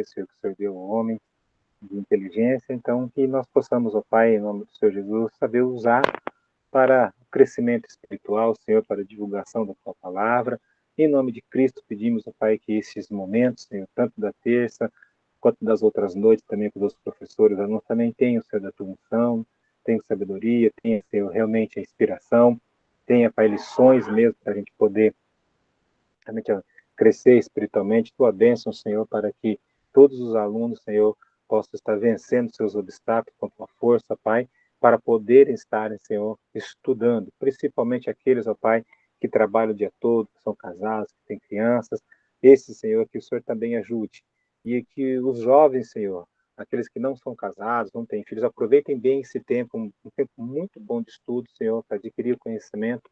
sabedoria, Senhor, que o Senhor deu ao homem, de inteligência. Então, que nós possamos, ó Pai, em nome do Senhor Jesus, saber usar para o crescimento espiritual, Senhor, para a divulgação da Tua palavra. Em nome de Cristo, pedimos, ó Pai, que esses momentos, Senhor, tanto da terça, quanto das outras noites também com os professores, nós também tenham, Senhor, da Tua unção, tenham sabedoria, tenham, Senhor, realmente a inspiração, tenha, Pai, lições mesmo para a gente poder realmente crescer espiritualmente. Tua bênção, Senhor, para que todos os alunos, Senhor, possam estar vencendo seus obstáculos com tua força, Pai, para poderem estarem, Senhor, estudando, principalmente aqueles, ó Pai, que trabalham o dia todo, que são casados, que têm crianças. Esse, Senhor, que o Senhor também ajude. E que os jovens, Senhor, aqueles que não são casados, não têm filhos, aproveitem bem esse tempo, um tempo muito bom de estudo, Senhor, para adquirir o conhecimento.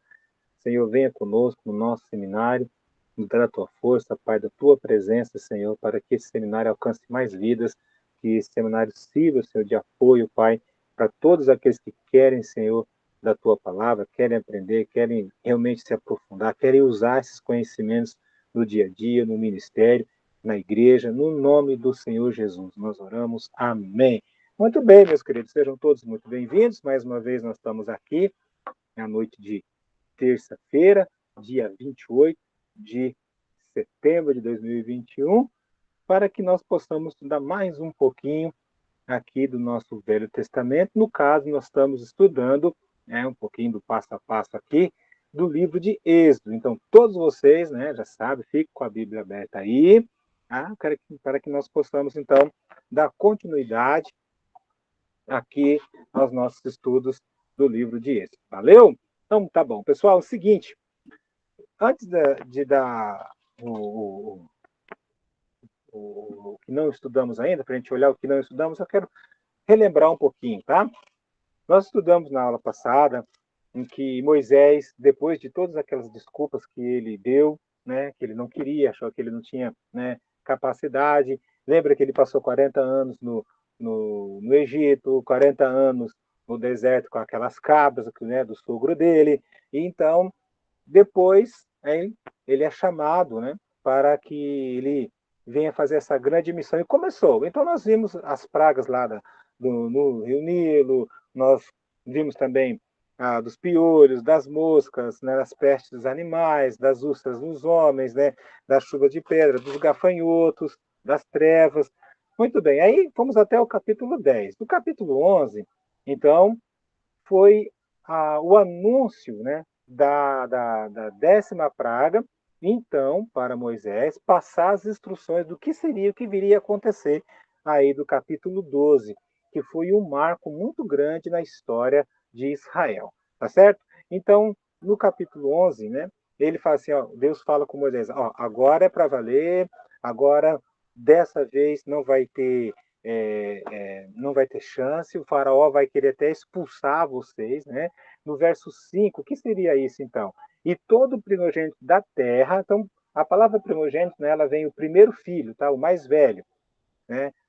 Senhor, venha conosco no nosso seminário, nos dá a tua força, Pai, da tua presença, Senhor, para que esse seminário alcance mais vidas, que esse seminário sirva, Senhor, de apoio, Pai, para todos aqueles que querem, Senhor, da tua palavra, querem aprender, querem realmente se aprofundar, querem usar esses conhecimentos no dia a dia, no ministério, na igreja, no nome do Senhor Jesus. Nós oramos. Amém. Muito bem, meus queridos, sejam todos muito bem-vindos. Mais uma vez nós estamos aqui na noite de terça-feira, dia 28 de setembro de 2021, para que nós possamos estudar mais um pouquinho aqui do nosso Velho Testamento. No caso, nós estamos estudando um pouquinho do passo a passo aqui do livro de Êxodo. Então, todos vocês, já sabem, fiquem com a Bíblia aberta aí, para que nós possamos, então, dar continuidade aqui aos nossos estudos do livro de Êxodo. Valeu? Então, tá bom. Pessoal, é o seguinte, antes de dar o que não estudamos ainda, para a gente olhar o que não estudamos, eu quero relembrar um pouquinho, tá? Nós estudamos na aula passada em que Moisés, depois de todas aquelas desculpas que ele deu, que ele não queria, achou que ele não tinha, capacidade, lembra que ele passou 40 anos no Egito, 40 anos no deserto com aquelas cabras, do sogro dele, e então, depois, ele é chamado, para que ele venha fazer essa grande missão. E começou. Então, nós vimos as pragas lá no Rio Nilo, nós vimos também dos piolhos, das moscas, das pestes dos animais, das úlceras nos homens, da chuva de pedra, dos gafanhotos, das trevas. Muito bem, aí fomos até o capítulo 10. Do capítulo 11, então, foi o anúncio da 10ª praga, então, para Moisés, passar as instruções do que seria, o que viria a acontecer aí do capítulo 12, que foi um marco muito grande na história de Israel, tá certo? Então, no capítulo 11, ele fala assim, Deus fala com Moisés, agora é para valer, agora dessa vez não vai ter chance, o faraó vai querer até expulsar vocês, No verso 5, o que seria isso então? E todo primogênito da terra, então a palavra primogênito, ela vem o primeiro filho, tá? O mais velho,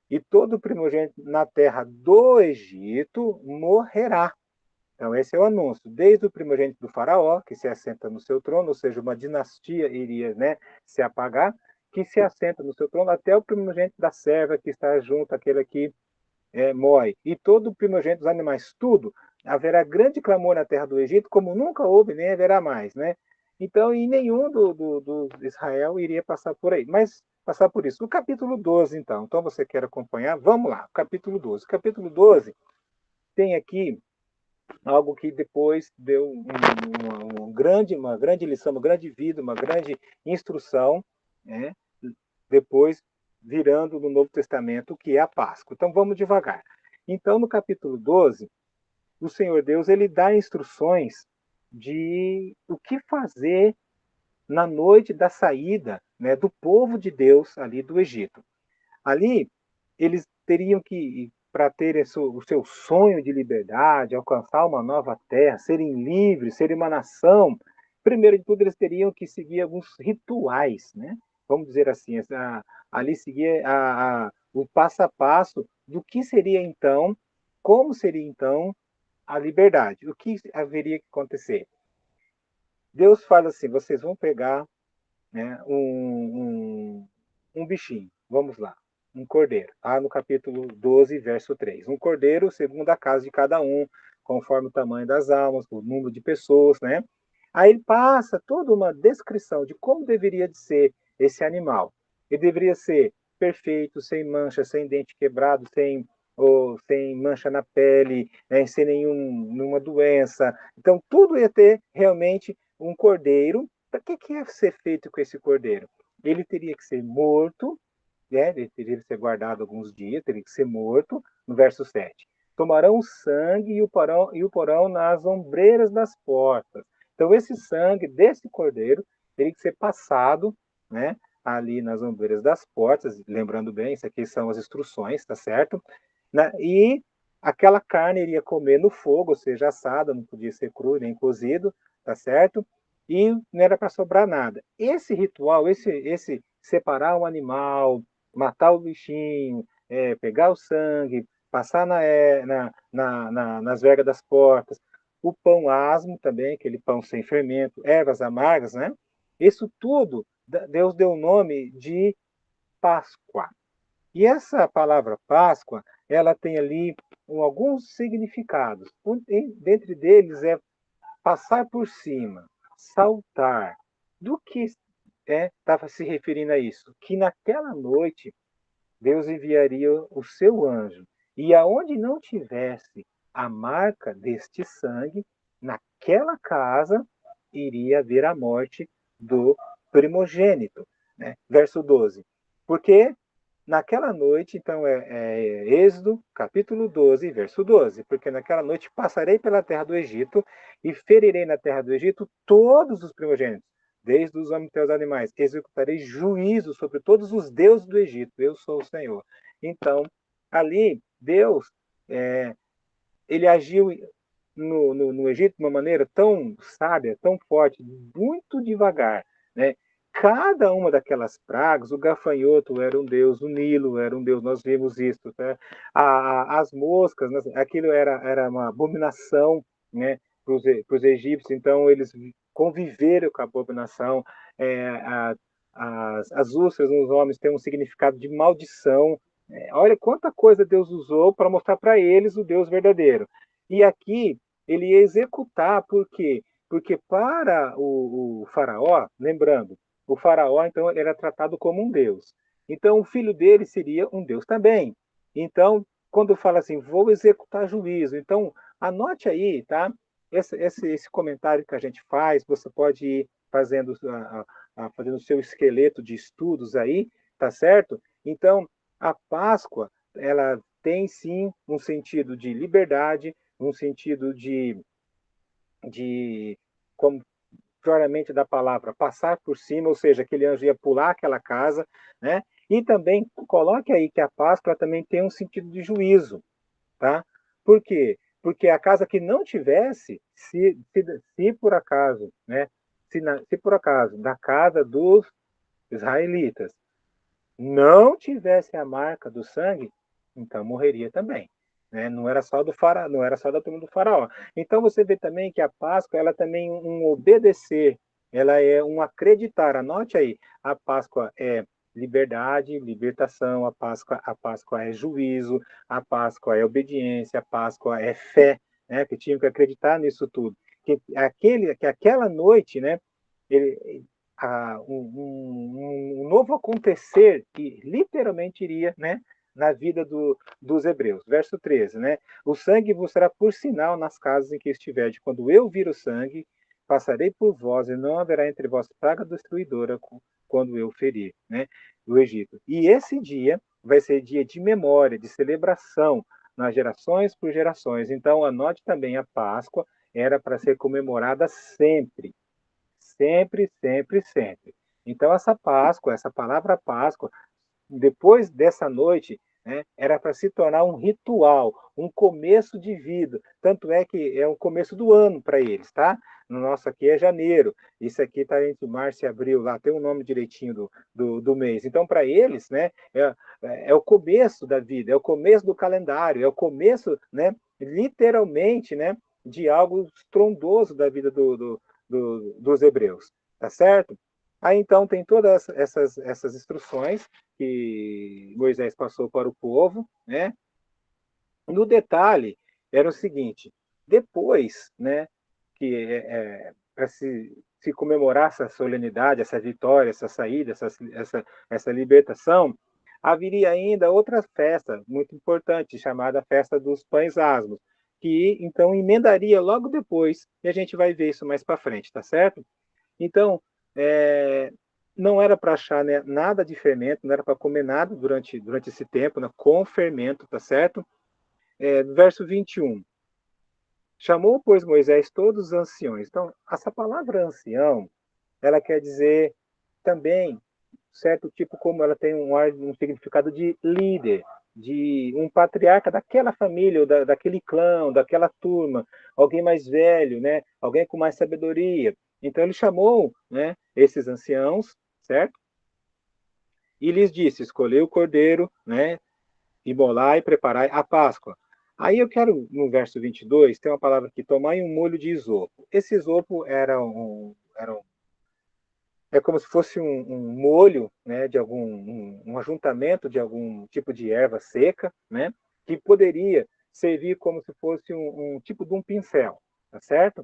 E todo primogênito na terra do Egito morrerá. Então esse é o anúncio, desde o primogênito do faraó, que se assenta no seu trono, ou seja, uma dinastia iria, se apagar, que se assenta no seu trono, até o primogênito da serva que está junto àquele que mói. E todo o primogênito dos animais, tudo, haverá grande clamor na terra do Egito, como nunca houve, nem haverá mais, Então, e nenhum do Israel iria passar por aí, mas passar por isso. O capítulo 12, então. Então, você quer acompanhar? Vamos lá, capítulo 12. O capítulo 12 tem aqui algo que depois deu uma grande lição, uma grande vida, uma grande instrução, depois virando no Novo Testamento, que é a Páscoa. Então vamos devagar. Então no capítulo 12, o Senhor Deus ele dá instruções de o que fazer na noite da saída, do povo de Deus ali do Egito. Ali eles teriam que, para terem o seu sonho de liberdade, alcançar uma nova terra, serem livres, serem uma nação, primeiro de tudo eles teriam que seguir alguns rituais, Vamos dizer assim, ali seguir o passo a passo do que seria então, como seria então a liberdade, o que haveria que acontecer. Deus fala assim, vocês vão pegar um bichinho, vamos lá. um cordeiro, tá? No capítulo 12, verso 3. Um cordeiro segundo a casa de cada um, conforme o tamanho das almas, o número de pessoas, né? Aí ele passa toda uma descrição de como deveria de ser esse animal. Ele deveria ser perfeito, sem mancha, sem dente quebrado, sem mancha na pele, né, sem nenhuma doença. Então, tudo ia ter realmente um cordeiro. Para que ia ser feito com esse cordeiro? Ele teria que ser morto, né? Ele teria que ser guardado alguns dias, teria que ser morto, no verso 7. Tomarão o sangue e o porão nas ombreiras das portas. Então, esse sangue desse cordeiro teria que ser passado, né, ali nas ombreiras das portas, lembrando bem, isso aqui são as instruções, tá certo? E aquela carne iria comer no fogo, ou seja, assada, não podia ser cru nem cozido, tá certo? E não era para sobrar nada. Esse ritual, esse separar um animal, matar o bichinho, pegar o sangue, passar nas vergas das portas, o pão asmo também, aquele pão sem fermento, ervas amargas, né? Isso tudo, Deus deu o nome de Páscoa. E essa palavra Páscoa, ela tem ali alguns significados. Dentre deles é passar por cima, saltar. Do que estava se referindo a isso? Que naquela noite Deus enviaria o seu anjo. E aonde não tivesse a marca deste sangue, naquela casa iria haver a morte do primogênito. Né? Verso 12. Porque naquela noite, então Êxodo, capítulo 12, verso 12. Porque naquela noite passarei pela terra do Egito e ferirei na terra do Egito todos os primogênitos, desde os homens até os animais. Executarei juízo sobre todos os deuses do Egito. Eu sou o Senhor. Então, ali, Deus, ele agiu no Egito de uma maneira tão sábia, tão forte, muito devagar, né? Cada uma daquelas pragas, o gafanhoto era um deus, o Nilo era um deus, nós vimos isso, né? As moscas, aquilo era uma abominação, né, para os egípcios, então eles conviveram com a abominação. As úlceras nos homens têm um significado de maldição. Olha quanta coisa Deus usou para mostrar para eles o Deus verdadeiro. E aqui ele ia executar, por quê? Porque para o faraó, lembrando, o faraó então era tratado como um deus. Então o filho dele seria um deus também. Então, quando fala assim, vou executar juízo, então anote aí, tá? Esse comentário que a gente faz, você pode ir fazendo o seu esqueleto de estudos aí, tá certo? Então, a Páscoa, ela tem sim um sentido de liberdade, um sentido de como claramente da palavra, passar por cima, ou seja, aquele anjo ia pular aquela casa, né? E também coloque aí que a Páscoa também tem um sentido de juízo, tá? Por quê? Porque a casa que não tivesse, se por acaso, né? Se por acaso, da casa dos israelitas, não tivesse a marca do sangue, então morreria também. Né? Não era só do faraó, não era só da turma do faraó. Então você vê também que a Páscoa ela também é um obedecer, ela é um acreditar. Anote aí, a Páscoa é liberdade, libertação, a Páscoa é juízo, a Páscoa é obediência, a Páscoa é fé, né? Que tinha que acreditar nisso tudo. Que aquela noite, né? Ele, um novo acontecer que literalmente iria, né, na vida dos hebreus. Verso 13, né? O sangue vos será por sinal nas casas em que estiverdes. Quando eu vir o sangue, passarei por vós e não haverá entre vós praga destruidora quando eu ferir, né, o Egito. E esse dia vai ser dia de memória, de celebração, nas gerações por gerações. Então, anote também a Páscoa, era para ser comemorada sempre. Sempre, sempre, sempre. Então, essa Páscoa, essa palavra Páscoa, depois dessa noite, né, era para se tornar um ritual, um começo de vida. Tanto é que é o começo do ano para eles, tá? No nosso aqui é janeiro. Isso aqui está entre março e abril, lá tem o nome direitinho do mês. Então, para eles, né, é o começo da vida, é o começo do calendário, é o começo, né, literalmente, né, de algo estrondoso da vida dos hebreus, tá certo? Aí então tem todas essas instruções que Moisés passou para o povo, né? No detalhe, era o seguinte, depois, né, que para se comemorar essa solenidade, essa vitória, essa saída, essa libertação, haveria ainda outra festa muito importante, chamada Festa dos Pães Asmos, que então emendaria logo depois, e a gente vai ver isso mais para frente, tá certo? Então, é, não era para achar, né, nada de fermento, não era para comer nada durante esse tempo, né, com fermento, tá certo? Verso 21. Chamou, pois, Moisés todos os anciões. Então, essa palavra ancião, ela quer dizer também, certo tipo, como ela tem um significado de líder, de um patriarca daquela família, ou daquele clã, daquela turma, alguém mais velho, né? Alguém com mais sabedoria. Então, ele chamou, né, esses anciãos, certo? E lhes disse, escolheu o cordeiro, né? Imolai e preparai a Páscoa. Aí eu quero, no verso 22, tem uma palavra aqui, tomai um molho de isopo. Esse isopo é como se fosse um molho, né, de um ajuntamento de algum tipo de erva seca, né, que poderia servir como se fosse um tipo de um pincel, tá certo?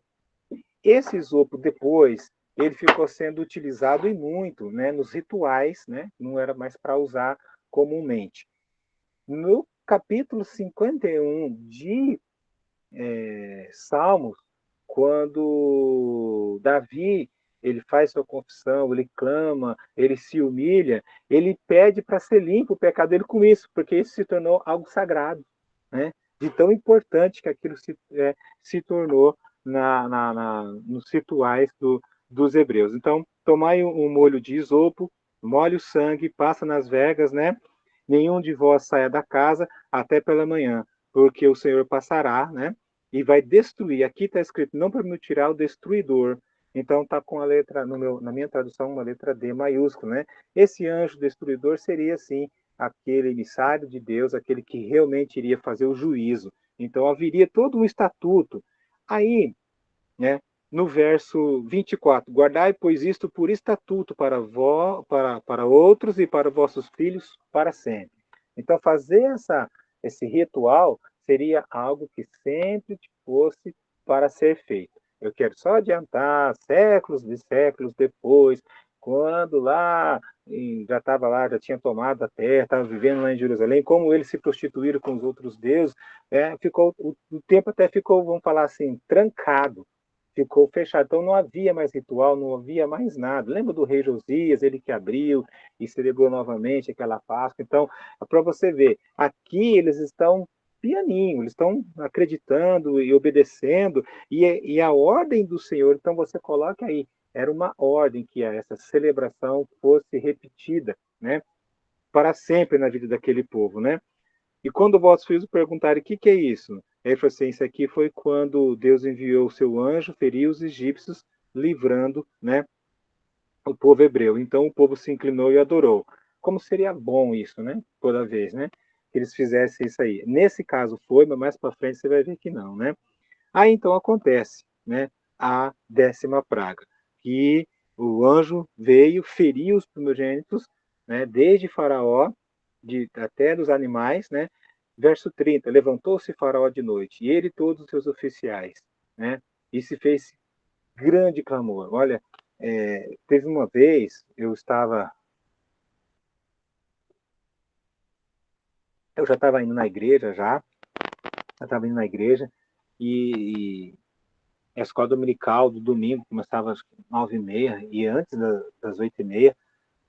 Esse isopo depois ele ficou sendo utilizado e muito, né, nos rituais, né, não era mais para usar comumente. No capítulo 51 de Salmos, quando Davi ele faz sua confissão, ele clama, ele se humilha, ele pede para ser limpo o pecado dele com isso, porque isso se tornou algo sagrado, né? De tão importante que aquilo se tornou nos rituais dos hebreus. Então, tomai um molho de isopo, molhe o sangue, passa nas vegas, né? Nenhum de vós saia da casa até pela manhã, porque o Senhor passará, né? E vai destruir. Aqui está escrito, não para me tirar o destruidor. Então está com a letra, na minha tradução, uma letra D maiúscula, né? Esse anjo destruidor seria, assim, aquele emissário de Deus, aquele que realmente iria fazer o juízo. Então haveria todo um estatuto. Aí, né, no verso 24, guardai, pois, isto por estatuto para outros e para vossos filhos para sempre. Então, fazer esse ritual seria algo que sempre fosse para ser feito. Eu quero só adiantar, séculos e séculos depois, quando lá já estava lá, já tinha tomado a terra, estava vivendo lá em Jerusalém, como eles se prostituíram com os outros deuses, o tempo até ficou, vamos falar assim, trancado, ficou fechado. Então não havia mais ritual, não havia mais nada. Lembra do rei Josias, ele que abriu e celebrou novamente aquela Páscoa. Então, para você ver, aqui eles estão pianinho, eles estão acreditando e obedecendo, e a ordem do Senhor, então você coloca aí, era uma ordem que essa celebração fosse repetida, né, para sempre na vida daquele povo, né? E quando vossos filhos perguntarem o que é isso, ele falou assim, isso aqui foi quando Deus enviou o seu anjo, feriu os egípcios, livrando, né, o povo hebreu. Então o povo se inclinou e adorou. Como seria bom isso, né? Toda vez, né? Que eles fizessem isso aí. Nesse caso foi, mas mais para frente você vai ver que não, né? Aí então acontece, né? A 10ª praga, que o anjo veio ferir os primogênitos, né? Desde Faraó, até dos animais, né? Verso 30, levantou-se Faraó de noite, e ele e todos os seus oficiais, né? E se fez grande clamor. Olha, teve uma vez, eu já estava indo na igreja, já estava indo na igreja, e a escola dominical do domingo começava às 9h30, e antes das 8h30,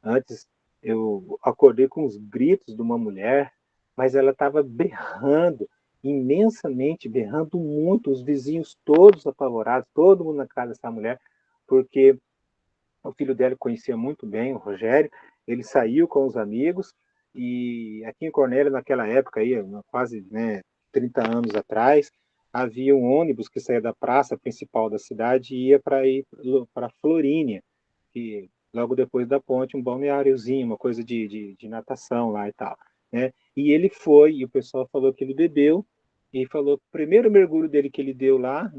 antes eu acordei com os gritos de uma mulher, mas ela estava berrando, imensamente, berrando muito, os vizinhos todos apavorados, todo mundo na casa dessa mulher, porque o filho dela conhecia muito bem, o Rogério, ele saiu com os amigos, e aqui em Cornélio, naquela época, aí, quase, né, 30 anos atrás, havia um ônibus que saía da praça principal da cidade e ia para Florínia, que logo depois da ponte, um balneáriozinho, uma coisa de natação lá e tal, né? E ele foi, e o pessoal falou que ele bebeu, e falou que o primeiro mergulho dele que ele deu lá,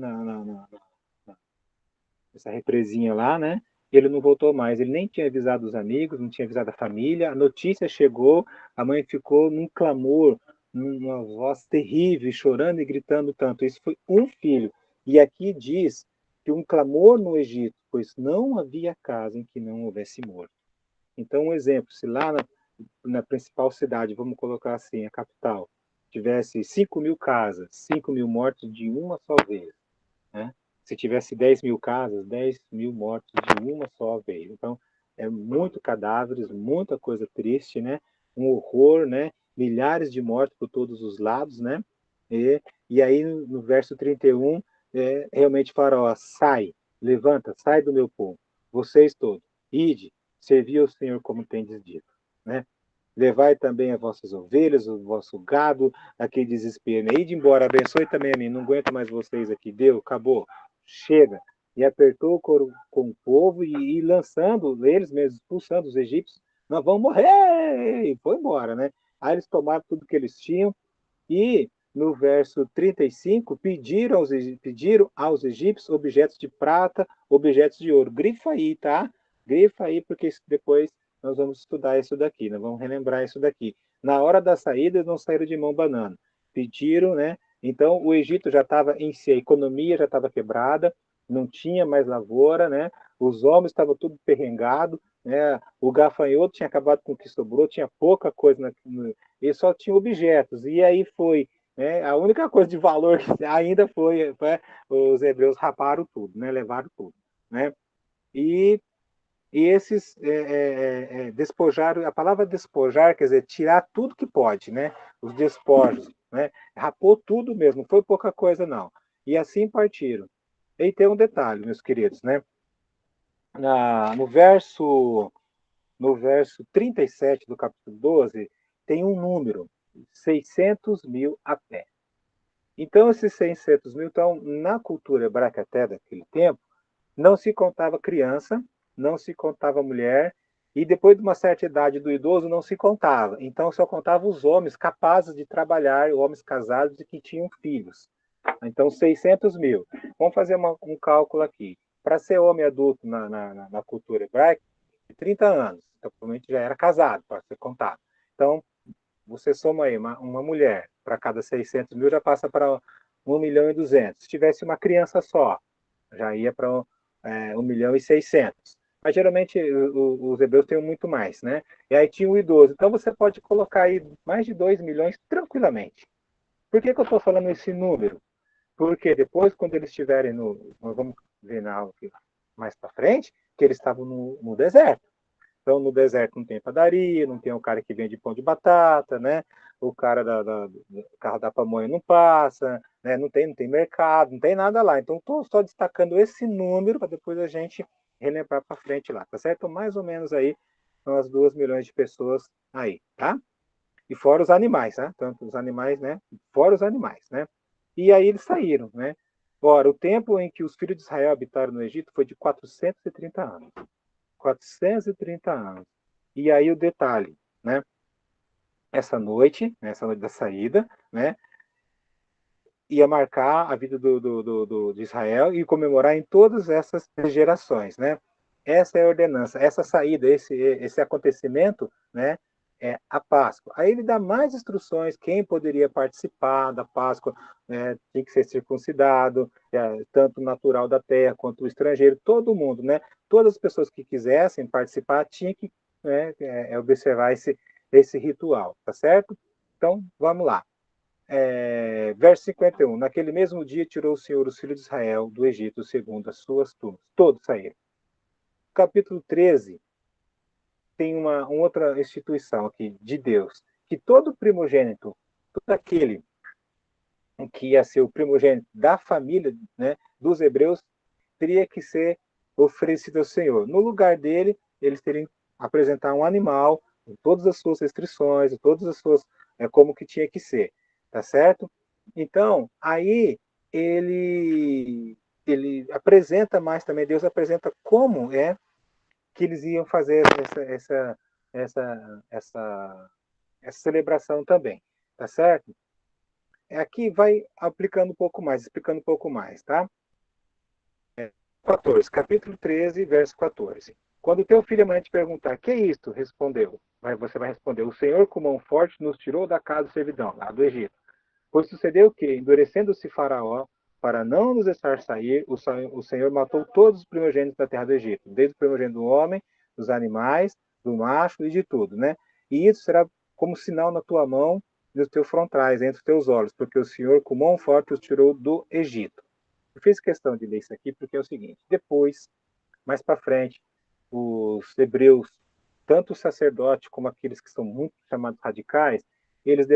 nessa represinha lá, né? ele não voltou mais. Ele nem tinha avisado os amigos, não tinha avisado a família. A notícia chegou, a mãe ficou num clamor, numa voz terrível, chorando e gritando tanto. Isso foi um filho. E aqui diz que um clamor no Egito, pois não havia casa em que não houvesse morto. Então, um exemplo, se lá na principal cidade, vamos colocar assim, a capital, tivesse 5.000 casas, 5.000 mortos de uma só vez, né? Se tivesse 10.000 casas, 10.000 mortos de uma só vez. Então, é muito cadáveres, muita coisa triste, né? Um horror, né? Milhares de mortos por todos os lados, né? E aí, no verso 31, realmente Faraó, sai, levanta, sai do meu povo, vocês todos, ide, servi ao Senhor como tendes dito, né? Levai também as vossas ovelhas, o vosso gado, aquele desespero, né? Ide embora, abençoe também a mim, não aguento mais vocês aqui, deu, acabou, chega. E apertou o coro com o povo e lançando eles mesmos, expulsando os egípcios, nós vamos morrer! E foi embora, né? Aí eles tomaram tudo que eles tinham e no verso 35 pediram aos egípcios objetos de prata, objetos de ouro. Grifa aí, tá? Grifa aí, porque depois nós vamos estudar isso daqui, nós vamos relembrar isso daqui. Na hora da saída, eles não saíram de mão banana. Pediram, né? Então, o Egito já estava em si, a economia já estava quebrada, não tinha mais lavoura, né? Os homens estavam tudo perrengado, né? O gafanhoto tinha acabado com o que sobrou, tinha pouca coisa, e só tinha objetos. E aí foi, né? A única coisa de valor que ainda foi os hebreus raparam tudo, né? Levaram tudo, né? E e esses despojaram, a palavra despojar quer dizer tirar tudo que pode, né? Os despojos, né? Rapou tudo mesmo, não foi pouca coisa não. E assim partiram. E tem um detalhe, meus queridos, né? Na, no verso 37 do capítulo 12, tem um número, 600.000 a pé. Então, esses 600.000 estão na cultura hebraica até daquele tempo, não se contava criança, não se contava mulher, e depois de uma certa idade do idoso não se contava. Então só contava os homens capazes de trabalhar, homens casados e que tinham filhos. Então 600.000. Vamos fazer um cálculo aqui. Para ser homem adulto na cultura hebraica, 30 anos. Então provavelmente já era casado, para ser contado. Então você soma aí uma mulher para cada 600.000 já passa para 1.200.000. Se tivesse uma criança só, já ia para 1.600.000. Mas geralmente os hebreus têm muito mais, né? E aí tinha o idoso. Então você pode colocar aí mais de 2 milhões tranquilamente. Por que eu estou falando esse número? Porque depois, quando eles estiverem no. Nós vamos ver na aula mais para frente, que eles estavam no deserto. Então, no deserto não tem padaria, não tem o cara que vende pão de batata, né? O cara do carro da pamonha não passa, né? Não tem mercado, não tem nada lá. Então, estou só destacando esse número para depois a gente relembrar para frente lá, tá certo? Mais ou menos aí são as 2 milhões de pessoas aí, tá? E fora os animais, tá? Tanto os animais, né? Fora os animais, né? E aí eles saíram, né? Ora, o tempo em que os filhos de Israel habitaram no Egito foi de 430 anos. 430 anos. E aí o detalhe, né? Essa noite da saída, né? Ia marcar a vida de Israel e comemorar em todas essas gerações, né? Essa é a ordenança, essa saída, esse acontecimento, né? É a Páscoa. Aí ele dá mais instruções, quem poderia participar da Páscoa, né? Tinha que ser circuncidado, tanto natural da terra quanto o estrangeiro, todo mundo, né? Todas as pessoas que quisessem participar tinham que, né, observar esse ritual, tá certo? Então, vamos lá. Verso 51. Naquele mesmo dia tirou o Senhor os filhos de Israel do Egito segundo as suas turmas. Todos saíram. Capítulo 13 tem uma outra instituição aqui de Deus, que todo primogênito, todo aquele que ia ser o primogênito da família, né, dos hebreus, teria que ser oferecido ao Senhor. No lugar dele, eles teriam que apresentar um animal, com todas as suas restrições, todas as suas, como que tinha que ser, tá certo? Então, aí ele apresenta mais também, Deus apresenta como é que eles iam fazer essa, essa celebração também, tá certo? Aqui vai aplicando um pouco mais, explicando um pouco mais, tá? 14, capítulo 13, verso 14. Quando teu filho amanhã te perguntar, que é isto? Respondeu. Você vai responder, o Senhor com mão forte nos tirou da casa de servidão, lá do Egito. Pois sucedeu que, endurecendo-se Faraó, para não nos deixar sair, o Senhor matou todos os primogênitos da terra do Egito, desde o primogênito do homem, dos animais, do macho e de tudo, né? E isso será como sinal na tua mão e nos teus frontais, entre os teus olhos, porque o Senhor com mão forte os tirou do Egito. Eu fiz questão de ler isso aqui porque é o seguinte: depois, mais para frente, os hebreus, tanto os sacerdotes como aqueles que são muito chamados radicais, eles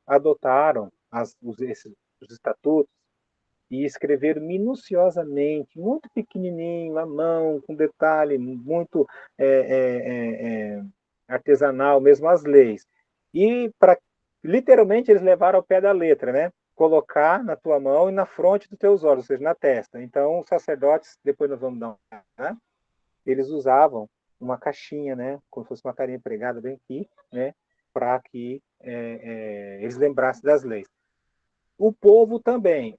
adotaram os estatutos e escreveram minuciosamente, muito pequenininho, à mão, com detalhe, muito é, é, é, artesanal, mesmo as leis. E para literalmente eles levaram ao pé da letra, né? Colocar na tua mão e na fronte dos teus olhos, ou seja, na testa. Então, os sacerdotes, depois nós vamos dar né? Eles usavam uma caixinha, né? Como se fosse uma carinha pregada bem aqui, né? Para que eles lembrassem das leis. O povo também,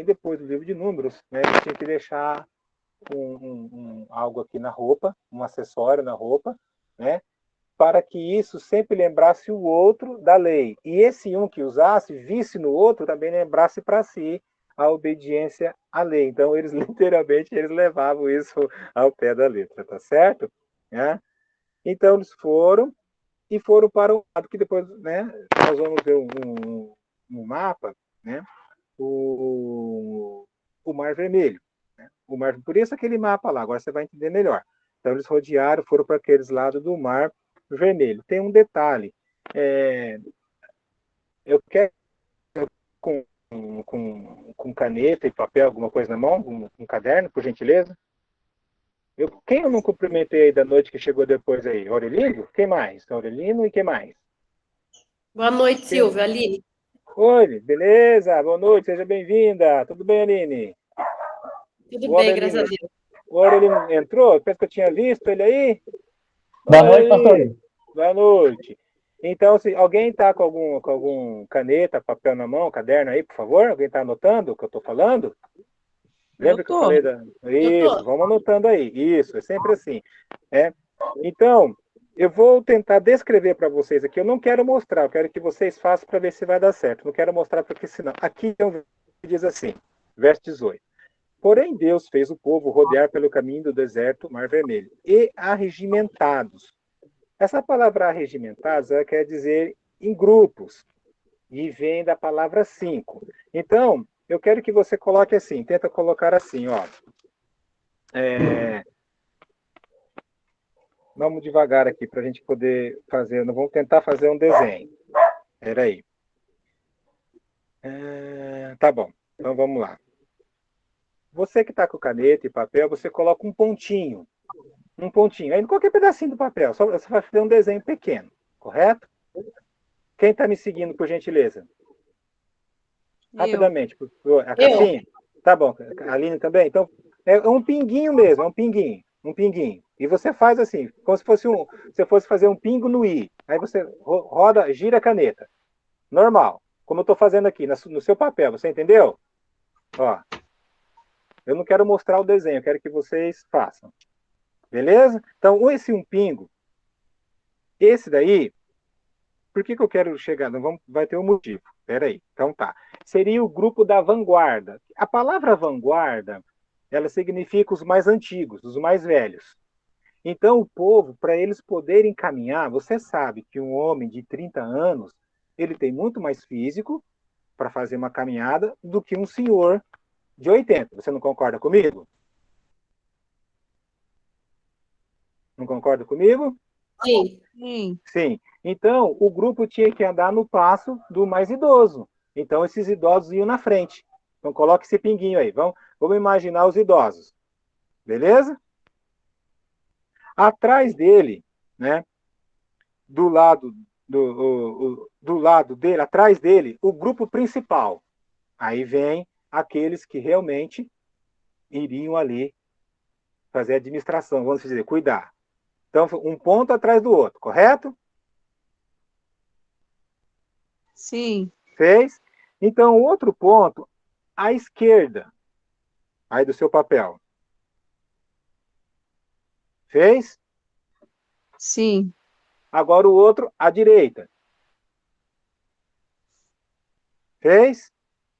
depois do livro de Números, né, tinha que deixar algo aqui na roupa, um acessório na roupa, né, para que isso sempre lembrasse o outro da lei. E esse um que usasse, visse no outro, também lembrasse para si a obediência à lei. Então, eles literalmente eles levavam isso ao pé da letra, tá certo? Né? Então, eles foram para um lado que depois, né, nós vamos ver um mapa, né, o Mar Vermelho. Né? Por isso aquele mapa lá, agora você vai entender melhor. Então eles rodearam, foram para aqueles lados do Mar Vermelho. Tem um detalhe, eu quero com, com caneta e papel, alguma coisa na mão, um caderno, por gentileza. Quem eu não cumprimentei aí da noite que chegou depois aí? Aurelino? Quem mais? Aurelino e quem mais? Boa noite, Quem? Silvia. Aline, Oi, beleza? Boa noite, seja bem-vinda. Tudo bem, Aline? tudo O bem, graças a Aurelino, Deus. o Aurelino entrou? Penso que eu tinha visto ele aí. Boa Olha noite, pastor. aí, boa noite. Então, se alguém está com algum caneta, papel na mão, caderno aí, por favor? Alguém está anotando o que eu estou falando? Eu Lembra que eu tô, falei da. eu Isso, tô. vamos anotando aí. Isso, é sempre assim. É. Então, eu vou tentar descrever para vocês aqui. Eu não quero mostrar, eu quero que vocês façam para ver se vai dar certo. Não quero mostrar porque senão. Aqui é um que diz assim, verso 18. Porém, Deus fez o povo rodear pelo caminho do deserto, Mar Vermelho, e arregimentados. Essa palavra arregimentados ela quer dizer em grupos, e vem da palavra cinco. Então, eu quero que você coloque assim, tenta colocar assim, ó. É, vamos devagar aqui para a gente poder fazer. Vamos tentar fazer um desenho. Espera aí. Tá bom. Então vamos lá. Você que está com caneta e papel, você coloca um pontinho. Um pontinho. Aí em qualquer pedacinho do papel. Só você vai fazer um desenho pequeno. Correto? Quem está me seguindo, por gentileza? Eu. Rapidamente. A Eu. Cassinha? Tá bom. A Aline também? Então, é um pinguinho mesmo. É um pinguinho. Um pinguinho. E você faz assim, como se fosse você fosse fazer um pingo no i. Aí você roda, gira a caneta. Normal. Como eu estou fazendo aqui, no seu papel. Você entendeu? Ó, eu não quero mostrar o desenho, eu quero que vocês façam. Beleza? Então, esse um pingo, esse daí, por que eu quero chegar? Não vamos, vai ter um motivo. Espera aí. Então tá. Seria o grupo da vanguarda. A palavra vanguarda, ela significa os mais antigos, os mais velhos. Então, o povo, para eles poderem caminhar, você sabe que um homem de 30 anos, ele tem muito mais físico para fazer uma caminhada do que um senhor de 80. Você não concorda comigo? Não concorda comigo? Sim. Sim. Sim. Então, o grupo tinha que andar no passo do mais idoso. Então, esses idosos iam na frente. Então, coloque esse pinguinho aí. Vamos imaginar os idosos. Beleza? Atrás dele, né? Do lado do lado dele, atrás dele, o grupo principal. Aí vem aqueles que realmente iriam ali fazer a administração, vamos dizer, cuidar. Então, um ponto atrás do outro, correto? Sim. Fez? Então, outro ponto, à esquerda. Aí do seu papel. Fez? Sim. Agora o outro à direita. Fez?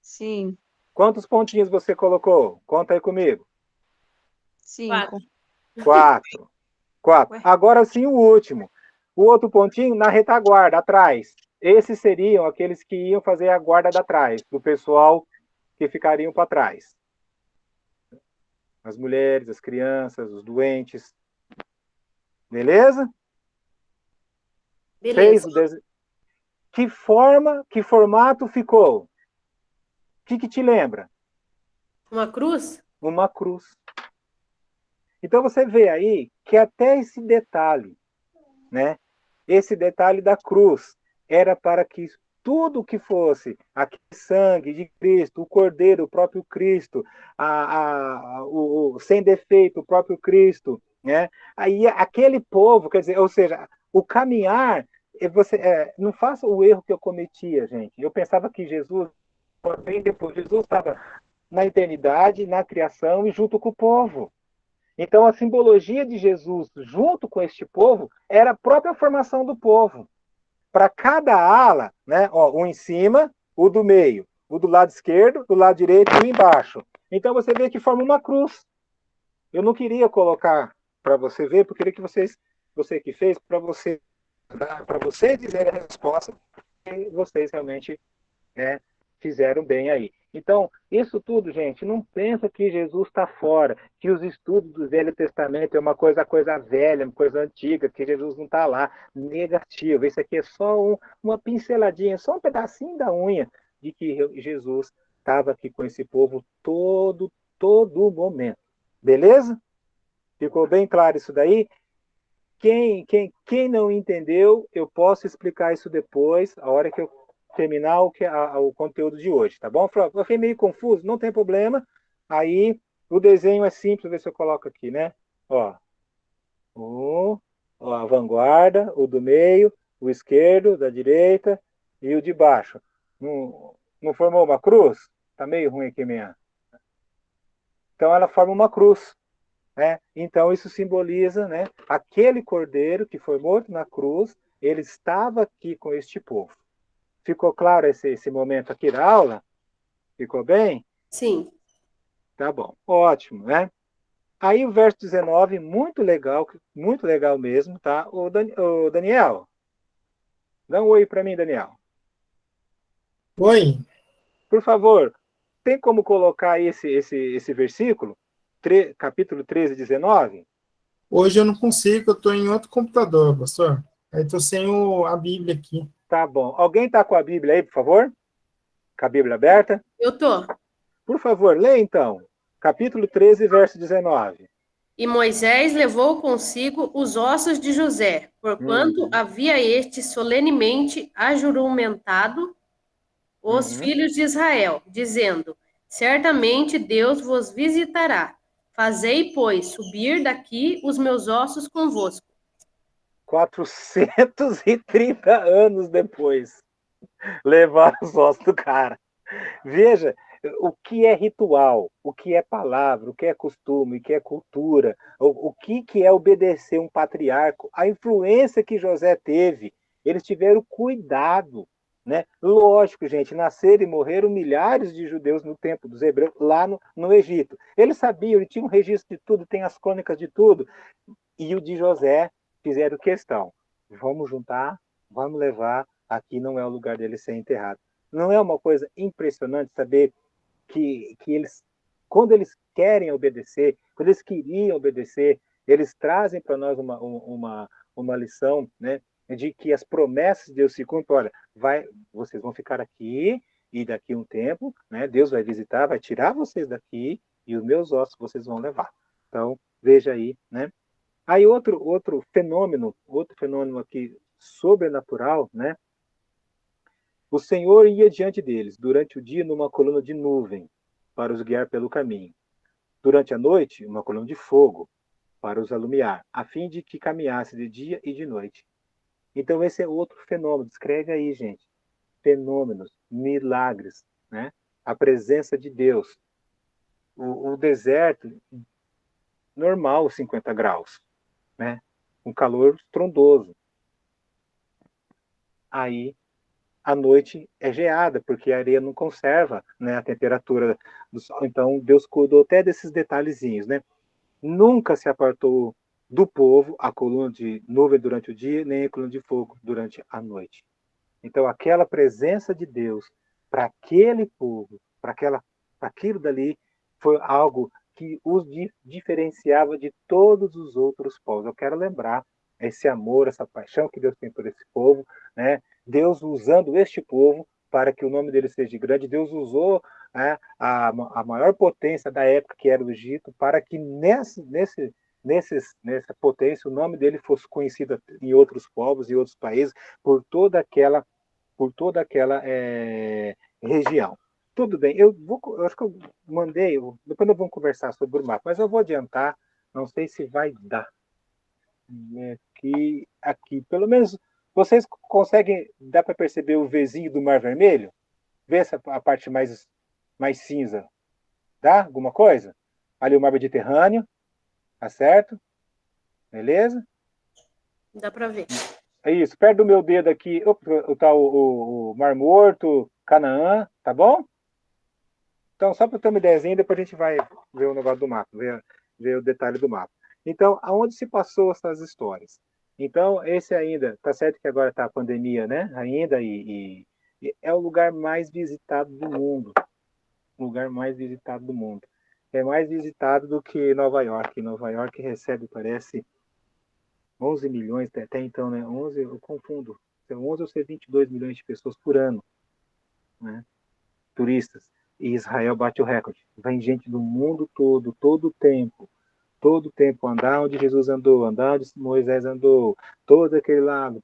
Sim. Quantos pontinhos você colocou? Conta aí comigo. 5. 4. 4. Ué. Agora sim o último. O outro pontinho na retaguarda, atrás. Esses seriam aqueles que iam fazer a guarda da trás, do pessoal que ficariam para trás. As mulheres, as crianças, os doentes. Beleza? Fez Beleza. o desenho. Que formato ficou? O que te lembra? Uma cruz? Uma cruz. Então você vê aí que até esse detalhe, né? Esse detalhe da cruz era para que tudo que fosse aquele sangue de Cristo, o Cordeiro, o próprio Cristo, o sem defeito, o próprio Cristo, né? Aí aquele povo, quer dizer, ou seja, o caminhar, não faça o erro que eu cometia, gente. Eu pensava que Jesus, bem depois, Jesus estava na eternidade, na criação e junto com o povo. Então, a simbologia de Jesus junto com este povo era a própria formação do povo. Para cada ala, né, ó, um em cima, o do meio, o do lado esquerdo, do lado direito e o embaixo. Então, você vê que forma uma cruz. Eu não queria colocar para você ver, porque eu queria que você que fez, para você dizer a resposta, que vocês realmente, né, fizeram bem aí. Então, isso tudo, gente, não pensa que Jesus está fora, que os estudos do Velho Testamento é uma coisa velha, uma coisa antiga, que Jesus não está lá. Negativo. Isso aqui é só uma pinceladinha, só um pedacinho da unha de que Jesus estava aqui com esse povo todo momento. Beleza? Ficou bem claro isso daí? Quem não entendeu, eu posso explicar isso depois, a hora que eu terminar o conteúdo de hoje, tá bom? Eu fiquei meio confuso, não tem problema. Aí o desenho é simples, vou ver se eu coloco aqui, né? Ó, ó, a vanguarda, o do meio, o esquerdo, da direita e o de baixo. Não formou uma cruz? Tá meio ruim aqui mesmo. Então ela forma uma cruz. Né? Então, isso simboliza, né, aquele cordeiro que foi morto na cruz, ele estava aqui com este povo. Ficou claro esse momento aqui da aula? Ficou bem? Sim. Tá bom, ótimo, né? Aí o verso 19, muito legal mesmo, tá? O Daniel, dá um oi para mim, Daniel. Oi, Por favor, tem como colocar aí esse versículo? Capítulo 13, 19? hoje eu não consigo, eu estou em outro computador, pastor. Aí estou sem a Bíblia aqui. Tá bom. Alguém está com a Bíblia aí, por favor? Com a Bíblia aberta? Eu tô. Por favor, lê então. Capítulo 13, verso 19. E Moisés levou consigo os ossos de José, porquanto Uhum, havia este solenemente ajuramentado os uhum. filhos de Israel, dizendo: Certamente Deus vos visitará. Fazei, pois, subir daqui os meus ossos convosco. 430 anos depois, levaram os ossos do cara. Veja o que é ritual, o que é palavra, o que é costume, o que é cultura, o que é obedecer um patriarca, a influência que José teve. Eles tiveram cuidado. Né? Lógico, gente, nasceram e morreram milhares de judeus no tempo dos hebreus, lá no Egito. Eles sabiam, ele tinha um registro de tudo, tem as crônicas de tudo. E o de José fizeram questão. Vamos juntar, vamos levar, aqui não é o lugar dele ser enterrado. Não é uma coisa impressionante saber que eles, quando eles querem obedecer, quando eles queriam obedecer, eles trazem para nós uma lição, né, de que as promessas de Deus se cumprem. Olha, vocês vão ficar aqui e daqui a um tempo, né, Deus vai visitar, vai tirar vocês daqui e os meus ossos vocês vão levar. Então, veja aí, né? Aí outro fenômeno aqui sobrenatural, né? O Senhor ia diante deles durante o dia numa coluna de nuvem para os guiar pelo caminho. Durante a noite, uma coluna de fogo para os alumiar, a fim de que caminhasse de dia e de noite. Então esse é outro fenômeno. Escreve aí, gente. Fenômenos, milagres, né? A presença de Deus. o deserto normal, 50 graus, né? Um calor estrondoso. Aí, à noite é geada, porque a areia não conserva, né, a temperatura do sol. Então, Deus cuidou até desses detalhezinhos, né? Nunca se apartou do povo a coluna de nuvem durante o dia, nem a coluna de fogo durante a noite. Então, aquela presença de Deus para aquele povo, para aquilo dali, foi algo que os diferenciava de todos os outros povos. Eu quero lembrar esse amor, essa paixão que Deus tem por esse povo, né? Deus usando este povo para que o nome dele seja grande. Deus usou, né, a maior potência da época, que era o Egito, para que nessa potência o nome dele fosse conhecido em outros povos e outros países por toda aquela região. Tudo bem, eu acho que eu mandei, depois nós vamos conversar sobre o mapa, mas eu vou adiantar, não sei se vai dar. Aqui, pelo menos, vocês conseguem, dá para perceber o Vzinho do Mar Vermelho? Vê essa a parte mais cinza. Dá alguma coisa? Ali o Mar Mediterrâneo, tá certo? Beleza? Dá para ver. É isso, perto do meu dedo aqui, tá o Mar Morto, Canaã, tá bom? Então, só para ter uma ideia, depois a gente vai ver o negócio do mapa, ver o detalhe do mapa. Então, aonde se passou essas histórias? Então, esse ainda, tá certo que agora está a pandemia, né? Ainda, e é o lugar mais visitado do mundo. O lugar mais visitado do mundo. É mais visitado do que Nova York. Nova York recebe, parece, 11 milhões, até então, né? 11, eu confundo. 11 ou 22 milhões de pessoas por ano, né? Turistas. E Israel bate o recorde. Vem gente do mundo todo o tempo, andar onde Jesus andou, andar onde Moisés andou, todo aquele lado,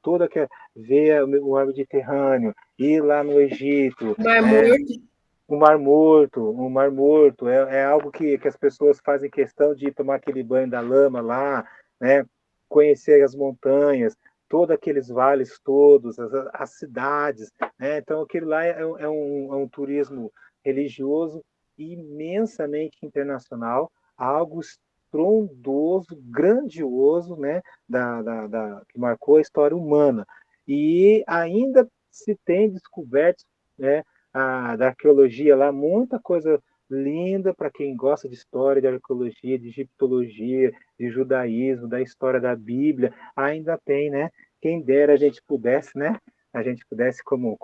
ver o mar Mediterrâneo, ir lá no Egito, Mar Morto. o Mar Morto, é algo que as pessoas fazem questão de tomar aquele banho da lama lá, né? Conhecer as montanhas, todos aqueles vales todos, as cidades, né? Então aquilo lá é um turismo religioso imensamente internacional, algo estrondoso, grandioso, né? Que marcou a história humana. E ainda se tem descoberto, né, da arqueologia lá, muita coisa linda para quem gosta de história, de arqueologia, de egiptologia, de judaísmo, da história da Bíblia, ainda tem, né? Quem dera a gente pudesse, né? A gente pudesse, como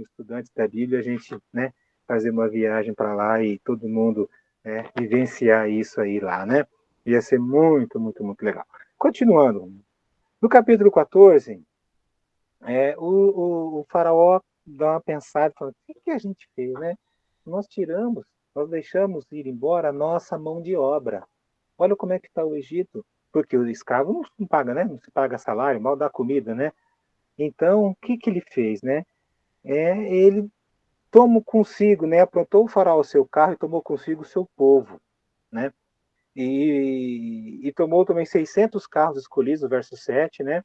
estudantes da Bíblia, a gente, né, fazer uma viagem para lá e todo mundo, né, vivenciar isso aí lá, né? Ia ser muito, muito, muito legal. Continuando, no capítulo 14, o faraó dá uma pensada e fala: o que a gente fez, né? Nós deixamos ir embora a nossa mão de obra. Olha como é que está o Egito, porque o escravo não paga, né? Não se paga salário, mal dá comida, né? Então, o que ele fez, né? Ele tomou consigo, né? Aprontou o faraó o seu carro e tomou consigo o seu povo, né? E tomou também 600 carros escolhidos, no verso 7, né?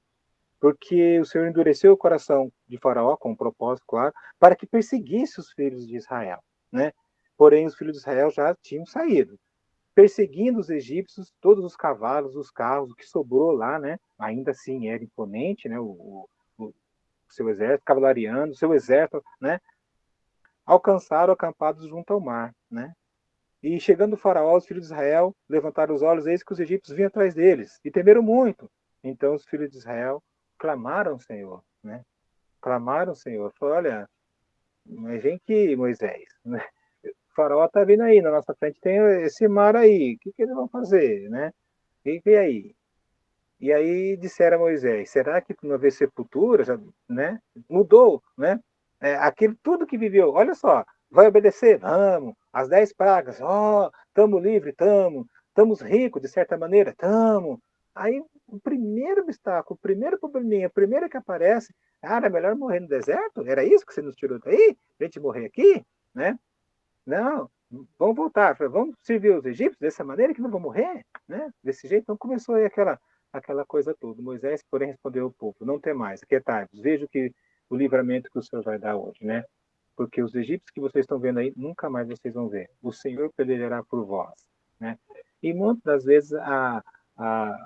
Porque o Senhor endureceu o coração de Faraó, com um propósito, claro, para que perseguisse os filhos de Israel, né? Porém, os filhos de Israel já tinham saído, perseguindo os egípcios, todos os cavalos, os carros, o que sobrou lá, né? Ainda assim era imponente, né? O seu exército, cavalariano, o seu exército, né? Alcançaram acampados junto ao mar, né? E chegando o faraó, os filhos de Israel levantaram os olhos, eis que os egípcios vinham atrás deles, e temeram muito. Então os filhos de Israel clamaram ao Senhor, né? Clamaram ao Senhor. Falaram: olha, mas vem aqui, Moisés, né? O faraó está vindo aí, na nossa frente tem esse mar aí, o que eles vão fazer, né? E aí? E aí disseram a Moisés: será que não haver sepultura, já, né? Mudou, né? Aquilo tudo que viveu, olha só, vai obedecer? Vamos. As 10 pragas, estamos livres, estamos ricos de certa maneira, estamos. Aí o primeiro obstáculo, o primeiro probleminha, o primeiro que aparece: era melhor morrer no deserto? Era isso que você nos tirou daí? A gente morrer aqui, né? Não, vamos voltar, vamos servir os egípcios dessa maneira que não vão morrer, né? Desse jeito. Então começou aí aquela coisa toda. Moisés, porém, respondeu ao povo: não tem mais, aquietai-vos, veja o livramento que o Senhor vai dar hoje, né? porque os egípcios que vocês estão vendo aí, nunca mais vocês vão ver. O Senhor pelejará por vós, né? E muitas das vezes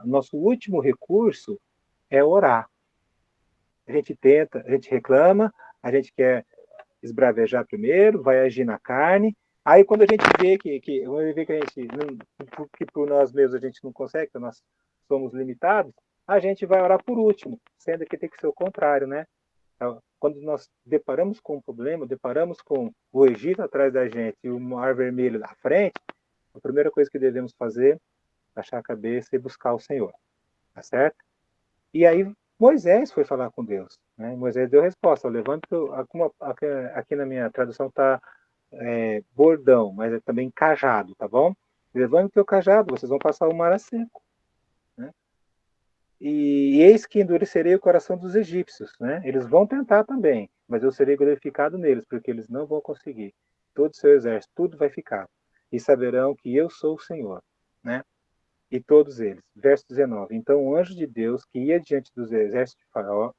nosso último recurso é orar. A gente tenta, a gente reclama, a gente quer esbravejar primeiro, vai agir na carne. Aí quando a gente vê que a gente que por nós mesmos a gente não consegue, que nós somos limitados, a gente vai orar por último, sendo que tem que ser o contrário, né? Então, quando nós deparamos com um problema, deparamos com o Egito atrás da gente e o Mar Vermelho na frente, a primeira coisa que devemos fazer é baixar a cabeça e buscar o Senhor, tá certo? E aí Moisés foi falar com Deus, né? Moisés deu resposta, levanta, aqui na minha tradução está bordão, mas é também cajado, tá bom? Levante o teu cajado, vocês vão passar o mar a seco, né? E eis que endurecerei o coração dos egípcios, né? Eles vão tentar também, mas eu serei glorificado neles, porque eles não vão conseguir. Todo o seu exército, tudo vai ficar. E saberão que eu sou o Senhor, né? E todos eles. Verso 19. Então o anjo de Deus que ia diante dos exércitos de Faraó,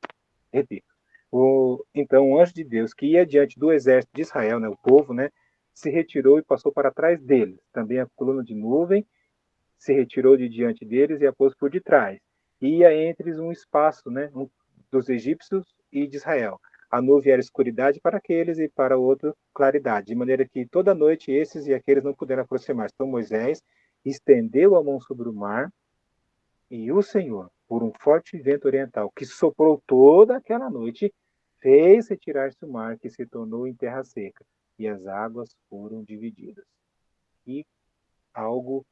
repito, então o anjo de Deus que ia diante do exército de Israel, né, o povo, né, se retirou e passou para trás deles. Também a coluna de nuvem se retirou de diante deles e a pôs por detrás. Ia entre um espaço, né, dos egípcios e de Israel. A nuvem era escuridade para aqueles e para o outro claridade, de maneira que toda noite esses e aqueles não puderam aproximar-se. Então Moisés estendeu a mão sobre o mar e o Senhor, por um forte vento oriental que soprou toda aquela noite, fez retirar-se o mar, que se tornou em terra seca, e as águas foram divididas. E algo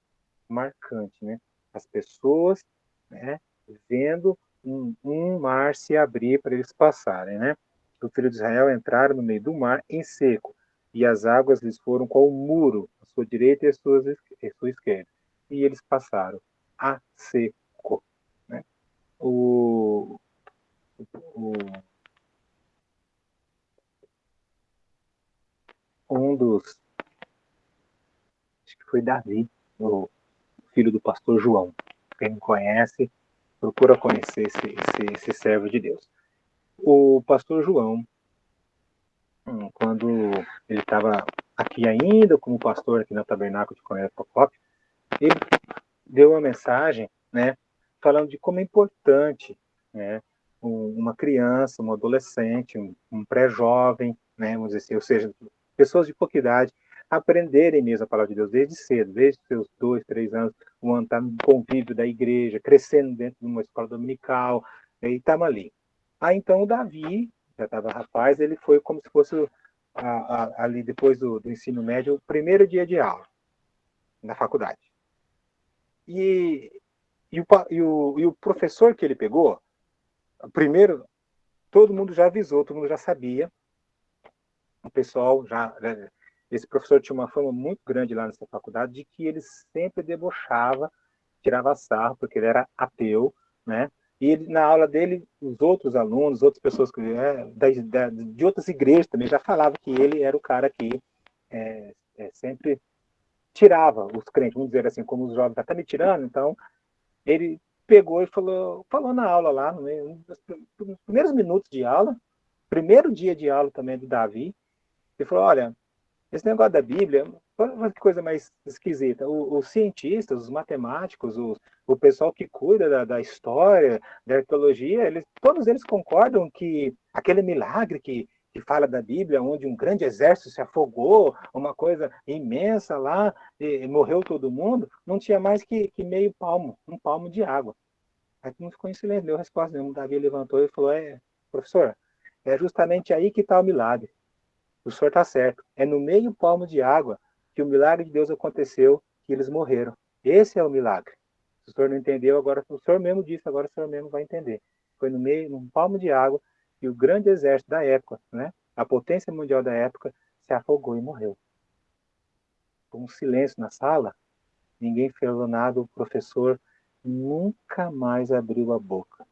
marcante, né? As pessoas, né, vendo um mar se abrir para eles passarem, né? Os filhos de Israel entraram no meio do mar em seco, e as águas lhes foram qual um muro, à sua direita e à sua esquerda. E eles passaram a seco, né? O, o, um dos, acho que foi Davi, o filho do pastor João. Quem não conhece, procura conhecer esse servo de Deus. O pastor João, quando ele estava aqui ainda como pastor aqui no Tabernáculo de Cornélio Procópio, ele deu uma mensagem, né, falando de como é importante, né, uma criança, um adolescente, um pré-jovem, né, vamos dizer assim, ou seja, pessoas de pouca idade, aprenderem mesmo a palavra de Deus desde cedo, desde seus 2, 3 anos, estar no convívio da igreja, crescendo dentro de uma escola dominical, e estava ali. Aí então o Davi, já estava rapaz, ele foi como se fosse ali depois do ensino médio, o primeiro dia de aula na faculdade. E o professor que ele pegou, primeiro, todo mundo já avisou, todo mundo já sabia, o pessoal já... Esse professor tinha uma fama muito grande lá nessa faculdade de que ele sempre debochava, tirava sarro, porque ele era ateu, né? E ele, na aula dele, os outros alunos, outras pessoas de outras igrejas também já falavam que ele era o cara que sempre tirava os crentes, vamos dizer assim, como os jovens estão me tirando, então ele pegou e falou na aula lá, nos primeiros minutos de aula, primeiro dia de aula também do Davi, ele falou, olha, esse negócio da Bíblia, olha que coisa mais esquisita. Os cientistas, os matemáticos, o pessoal que cuida da história, da arqueologia, todos eles concordam que aquele milagre que fala da Bíblia, onde um grande exército se afogou, uma coisa imensa lá, e morreu todo mundo, não tinha mais que meio palmo, um palmo de água. Aí não ficou em silêncio, deu resposta nenhuma. O Davi levantou e falou, professor, é justamente aí que está o milagre. O senhor está certo. É no meio palmo de água que o milagre de Deus aconteceu, que eles morreram. Esse é o milagre. Se o senhor não entendeu, agora o senhor mesmo disse, agora o senhor mesmo vai entender. Foi num palmo de água que o grande exército da época, né, a potência mundial da época, se afogou e morreu. Com um silêncio na sala, ninguém falou nada, o professor nunca mais abriu a boca.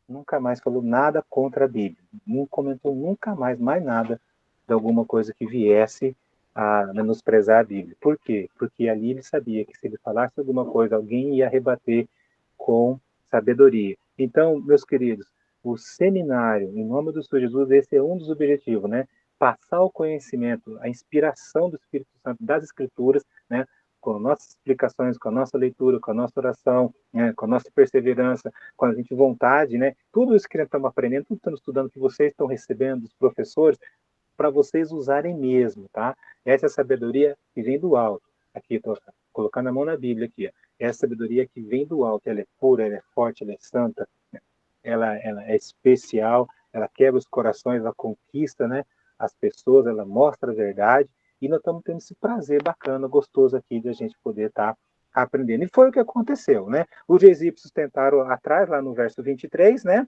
Nunca mais falou nada contra a Bíblia. Não comentou nunca mais nada de alguma coisa que viesse a menosprezar a Bíblia. Por quê? Porque ali ele sabia que se ele falasse alguma coisa, alguém ia rebater com sabedoria. Então, meus queridos, o seminário, em nome do Senhor Jesus, esse é um dos objetivos, né? passar o conhecimento, a inspiração do Espírito Santo das Escrituras, né, com nossas explicações, com a nossa leitura, com a nossa oração, né, com a nossa perseverança, com a gente vontade, né, tudo isso que nós estamos aprendendo, tudo que estamos estudando, que vocês estão recebendo dos professores, para vocês usarem mesmo, tá? Essa é a sabedoria que vem do alto. Aqui, estou colocando a mão na Bíblia aqui. Ó. Essa sabedoria que vem do alto, ela é pura, ela é forte, ela é santa, ela é especial, ela quebra os corações, ela conquista, né, as pessoas, ela mostra a verdade, e nós estamos tendo esse prazer bacana, gostoso aqui de a gente poder estar aprendendo. E foi o que aconteceu, né? Os egípcios tentaram atrás, lá no verso 23, né?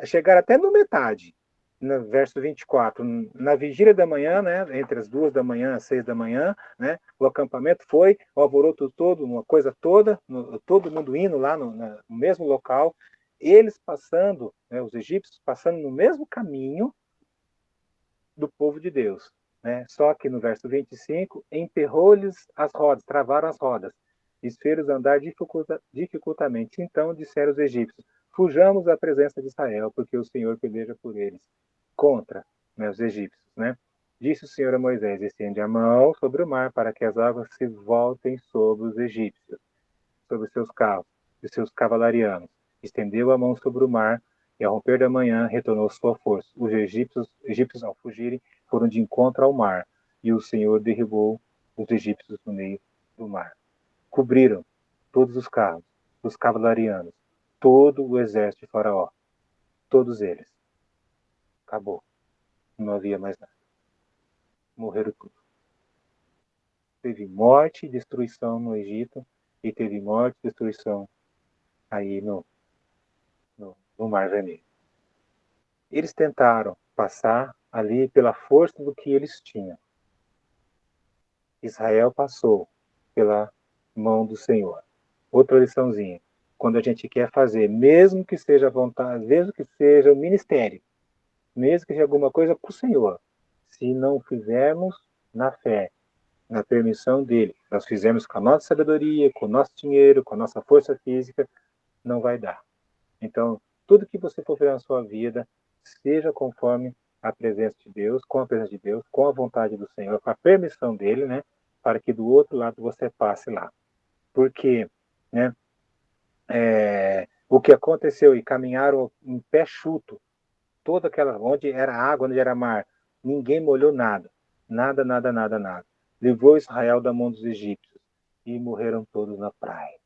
Chegaram até no metade, no verso 24, na vigília da manhã, né, entre as 2 da manhã às 6 da manhã, né, o acampamento foi, o alvoroço todo, uma coisa toda, todo mundo indo lá no mesmo local, eles passando, né, os egípcios passando no mesmo caminho do povo de Deus. Né? Só que no verso 25, emperrou-lhes as rodas, travaram as rodas, e fez andar dificultamente. Então disseram os egípcios, fujamos da presença de Israel, porque o Senhor peleja por eles, contra, né, os egípcios. Né? Disse o Senhor a Moisés, estende a mão sobre o mar, para que as águas se voltem sobre os egípcios, sobre os seus carros e seus cavalarianos. Estendeu a mão sobre o mar, e ao romper da manhã retornou sua força. Os egípcios, ao fugirem, foram de encontro ao mar, e o Senhor derribou os egípcios no meio do mar. Cobriram todos os carros, os cavalarianos, todo o exército de Faraó, todos eles. Acabou. Não havia mais nada. Morreram tudo. Teve morte e destruição no Egito, e teve morte e destruição aí no Mar Vermelho. Eles tentaram passar ali pela força do que eles tinham. Israel passou pela mão do Senhor. Outra liçãozinha. Quando a gente quer fazer, mesmo que seja vontade, mesmo que seja o ministério, mesmo que seja alguma coisa para o Senhor, se não fizermos na fé, na permissão dele, nós fizermos com a nossa sabedoria, com o nosso dinheiro, com a nossa força física, não vai dar. Então, tudo que você for fazer na sua vida, seja conforme a presença de Deus, com a presença de Deus, com a vontade do Senhor, com a permissão dele, né? Para que do outro lado você passe lá. Porque, né? O que aconteceu, e caminharam em pé chuto, toda aquela, onde era água, onde era mar, ninguém molhou nada. Nada, nada, nada, nada. Levou Israel da mão dos egípcios, e morreram todos na praia.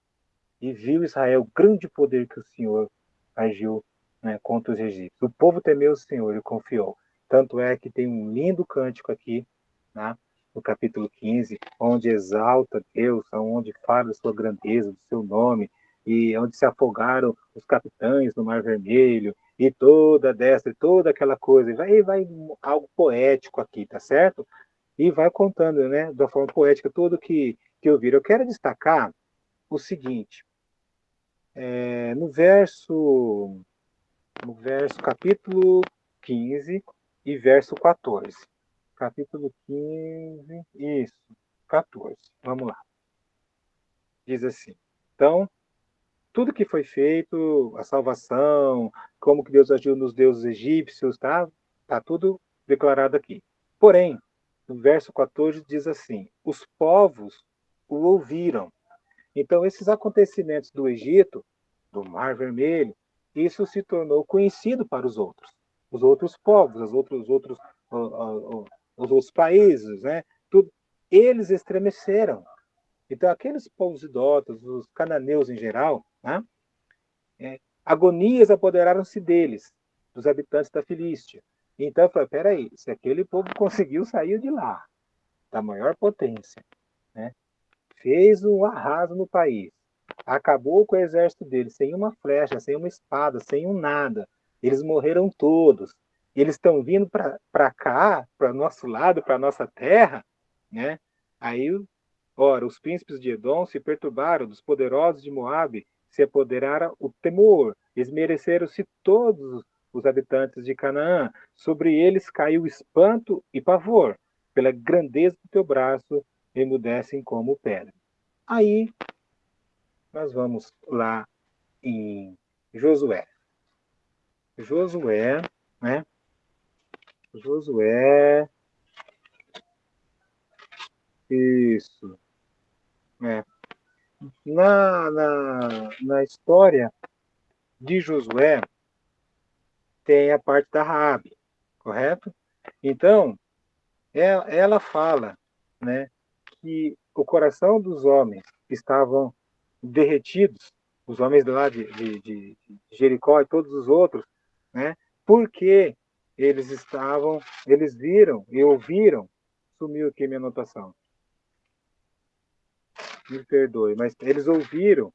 E viu Israel o grande poder que o Senhor agiu, né, contra os egípcios. O povo temeu o Senhor e confiou. Tanto é que tem um lindo cântico aqui, né, no capítulo 15, onde exalta Deus, onde fala da sua grandeza, do seu nome, e onde se afogaram os capitães no Mar Vermelho, e toda dessa, e toda aquela coisa. E vai algo poético aqui, tá certo? E vai contando, né, da forma poética, tudo que eu vi. Eu quero destacar o seguinte, no verso capítulo 15 e verso 14. Capítulo 15, isso, 14. Vamos lá. Diz assim: então, tudo que foi feito, a salvação, como que Deus agiu nos deuses egípcios, tá? Tá tudo declarado aqui. Porém, no verso 14 diz assim: os povos o ouviram. Então, esses acontecimentos do Egito, do Mar Vermelho, isso se tornou conhecido para os outros povos, os outros países, né? Tudo, eles estremeceram. Então, aqueles povos idólatras, os cananeus em geral, né? Agonias apoderaram-se deles, dos habitantes da Filístia. Então, eu falei, peraí, se aquele povo conseguiu sair de lá, da maior potência, né? Fez um arraso no país, acabou com o exército deles, sem uma flecha, sem uma espada, sem um nada. Eles morreram todos. Eles estão vindo para cá, para o nosso lado, para a nossa terra, né? Aí, ora, os príncipes de Edom se perturbaram, dos poderosos de Moabe se apoderara o temor, esmereceram-se todos os habitantes de Canaã, sobre eles caiu espanto e pavor, pela grandeza do teu braço, emudecem como pedra. Aí, nós vamos lá em Josué. Josué, né? Josué. Isso. É. Na história de Josué, tem a parte da Raabe, correto? Então, ela fala, né, que o coração dos homens estavam derretidos, os homens lá de Jericó e todos os outros, né, porque eles viram e ouviram, sumiu aqui minha anotação, me perdoe, mas eles ouviram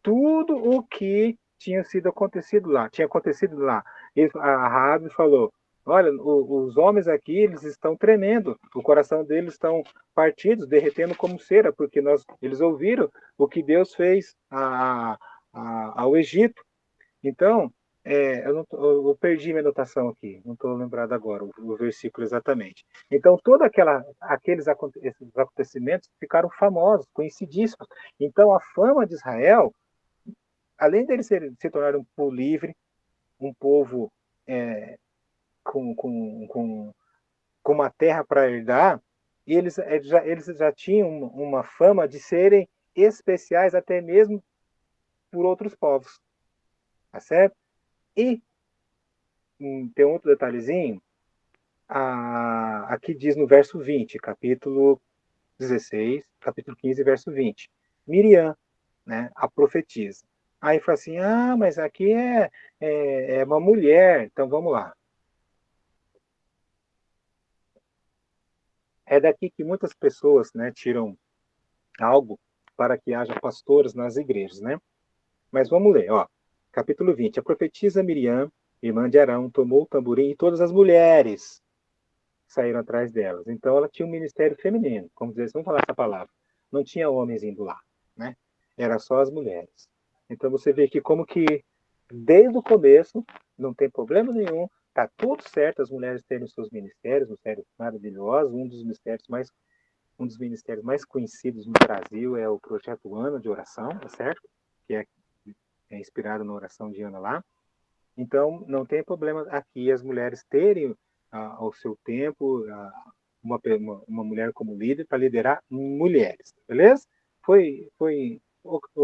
tudo o que tinha acontecido lá. A Raabe falou: olha, os homens aqui, eles estão tremendo, o coração deles estão partidos, derretendo como cera, porque eles ouviram o que Deus fez ao Egito. Então, eu perdi minha anotação aqui, não estou lembrado agora o versículo exatamente. Então, esses acontecimentos ficaram famosos, conhecidíssimos. Então, a fama de Israel, além deles se tornarem um povo livre, um povo com uma terra para herdar, eles já tinham uma fama de serem especiais até mesmo por outros povos. Tá certo? E tem outro detalhezinho, aqui diz no verso 20, capítulo 16, capítulo 15, verso 20. Miriam, né, a profetisa. Aí fala assim, mas aqui é uma mulher, então vamos lá. É daqui que muitas pessoas, né, tiram algo para que haja pastores nas igrejas, né? Mas vamos ler, ó. Capítulo 20. A profetisa Miriam, irmã de Arão, tomou o tamborim e todas as mulheres saíram atrás delas. Então ela tinha um ministério feminino, como dizer, vamos falar essa palavra. Não tinha homens indo lá, né? Era só as mulheres. Então você vê que como que desde o começo não tem problema nenhum, tá tudo certo as mulheres terem os seus ministérios maravilhosos. Um dos ministérios mais conhecidos no Brasil é o Projeto Ana de Oração, tá certo? Que é inspirado na oração de Ana lá. Então, não tem problema aqui as mulheres terem ao seu tempo uma mulher como líder para liderar mulheres, beleza?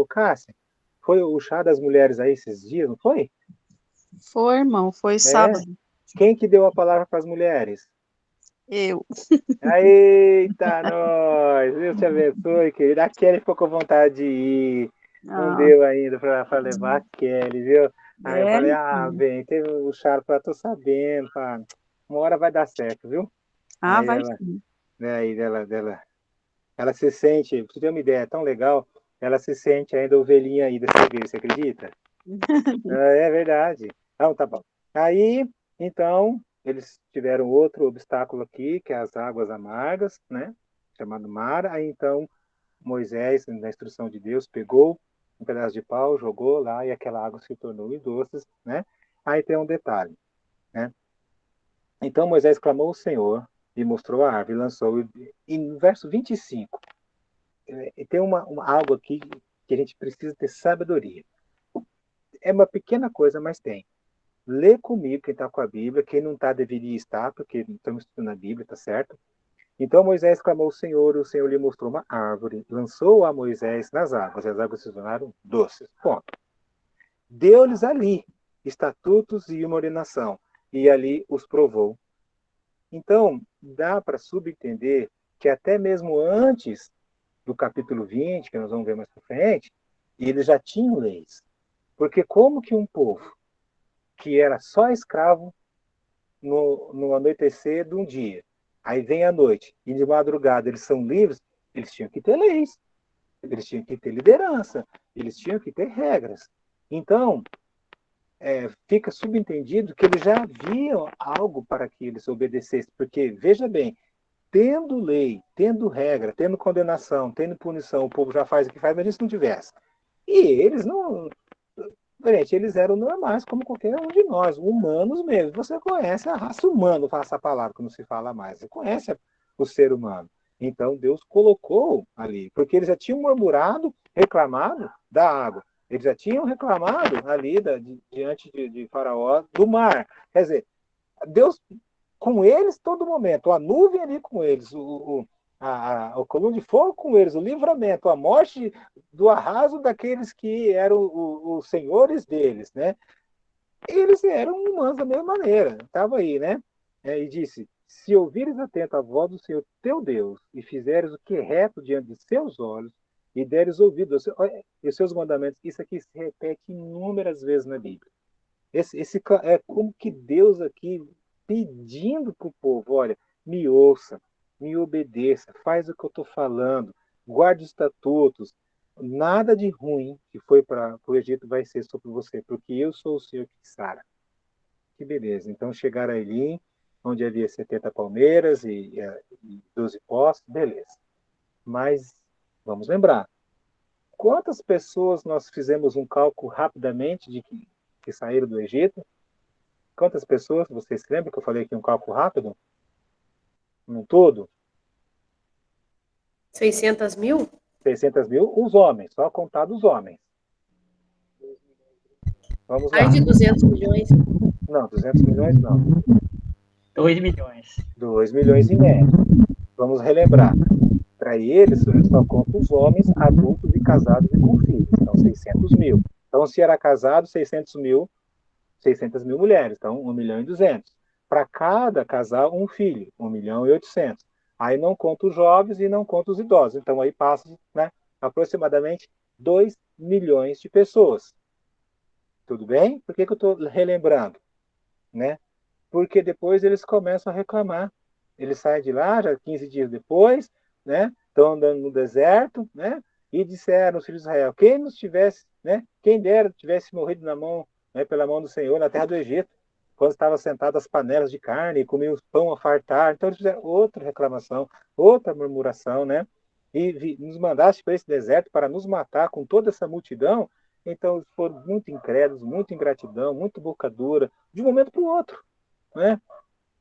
Cássia, foi o chá das mulheres aí esses dias, não foi? Foi, irmão, foi sábado. Quem que deu a palavra para as mulheres? Eu. Eita, nós! Deus te abençoe, querida. A Kelly ficou com vontade de ir. Não deu ainda para levar a Kelly, viu? Aí eu falei, bem, teve o chá para tô sabendo, pá. Uma hora vai dar certo, viu? Aí vai ela, sim. aí ela se sente, pra você ter uma ideia, é tão legal, ela se sente ainda ovelhinha aí dessa igreja, você acredita? É verdade. Então, tá bom. Aí, então, eles tiveram outro obstáculo aqui, que é as águas amargas, né? Chamado mar. Aí, então, Moisés, na instrução de Deus, pegou um pedaço de pau, jogou lá e aquela água se tornou doce, né? Aí tem um detalhe, né? Então Moisés clamou ao Senhor e mostrou a árvore, e lançou. E no verso 25, tem algo aqui que a gente precisa ter sabedoria. É uma pequena coisa, mas tem. Lê comigo quem está com a Bíblia, quem não está deveria estar, porque estamos estudando a Bíblia, tá certo? Então Moisés clamou ao Senhor, e o Senhor lhe mostrou uma árvore, lançou a Moisés nas águas, e as águas se tornaram doces. Ponto. Deu-lhes ali estatutos e uma ordenação, e ali os provou. Então, dá para subentender que até mesmo antes do capítulo 20, que nós vamos ver mais para frente, eles já tinham leis. Porque como que um povo que era só escravo no anoitecer de um dia, aí vem a noite, e de madrugada eles são livres, eles tinham que ter leis, eles tinham que ter liderança, eles tinham que ter regras. Então, fica subentendido que eles já haviam algo para que eles obedecessem, porque, veja bem, tendo lei, tendo regra, tendo condenação, tendo punição, o povo já faz o que faz, mas se não tivesse. E eles não... Gente, eles eram normais, como qualquer um de nós, humanos mesmo. Você conhece a raça humana, fala essa palavra que não se fala mais. Você conhece o ser humano. Então, Deus colocou ali, porque eles já tinham murmurado, reclamado da água. Eles já tinham reclamado ali diante de Faraó do mar. Quer dizer, Deus com eles todo momento, a nuvem ali com eles, o coluna de fogo com eles, o livramento, a morte do arraso daqueles que eram os senhores deles, né? Eles eram humanos da mesma maneira, estava aí, né? E disse, se ouvires atento a voz do Senhor teu Deus, e fizeres o que é reto diante de seus olhos, e deres ouvido aos seus mandamentos, isso aqui se repete inúmeras vezes na Bíblia. É como que Deus aqui pedindo para o povo, olha, me ouça, me obedeça, faz o que eu estou falando, guarde os estatutos, nada de ruim que foi para o Egito vai ser sobre você, porque eu sou o Senhor que sara. Que beleza. Então chegaram ali, onde havia 70 palmeiras e 12 postos, beleza. Mas vamos lembrar, quantas pessoas nós fizemos um cálculo rapidamente de que saíram do Egito? Quantas pessoas? Vocês se lembram que eu falei aqui um cálculo rápido? No todo? 600 mil? 600 mil, os homens, só contar dos homens. Vamos lá. Mais de 200 milhões. Não, 200 milhões não. 2 milhões. 2 milhões e médio. Vamos relembrar. Para eles, só conta os homens adultos e casados e com filhos. Então, 600 mil. Então, se era casado, 600 mil mulheres. Então, 1 milhão e 200. Para cada casal, um filho. 1 milhão e 800. Aí não conta os jovens e não conta os idosos. Então, aí passa, né, aproximadamente 2 milhões de pessoas. Tudo bem? Por que eu estou relembrando? Né? Porque depois eles começam a reclamar. Eles saem de lá, já 15 dias depois, né? Estão andando no deserto, né? E disseram os filhos de Israel, quem nos tivesse, né? Quem dera tivesse morrido na mão, né? Pela mão do Senhor na terra do Egito, quando estavam sentadas as panelas de carne e comiam pão a fartar. Então eles fizeram outra reclamação, outra murmuração, né? E nos mandaste para esse deserto para nos matar com toda essa multidão. Então eles foram muito incrédulos, muito ingratidão, muito boca dura, de um momento para o outro, né?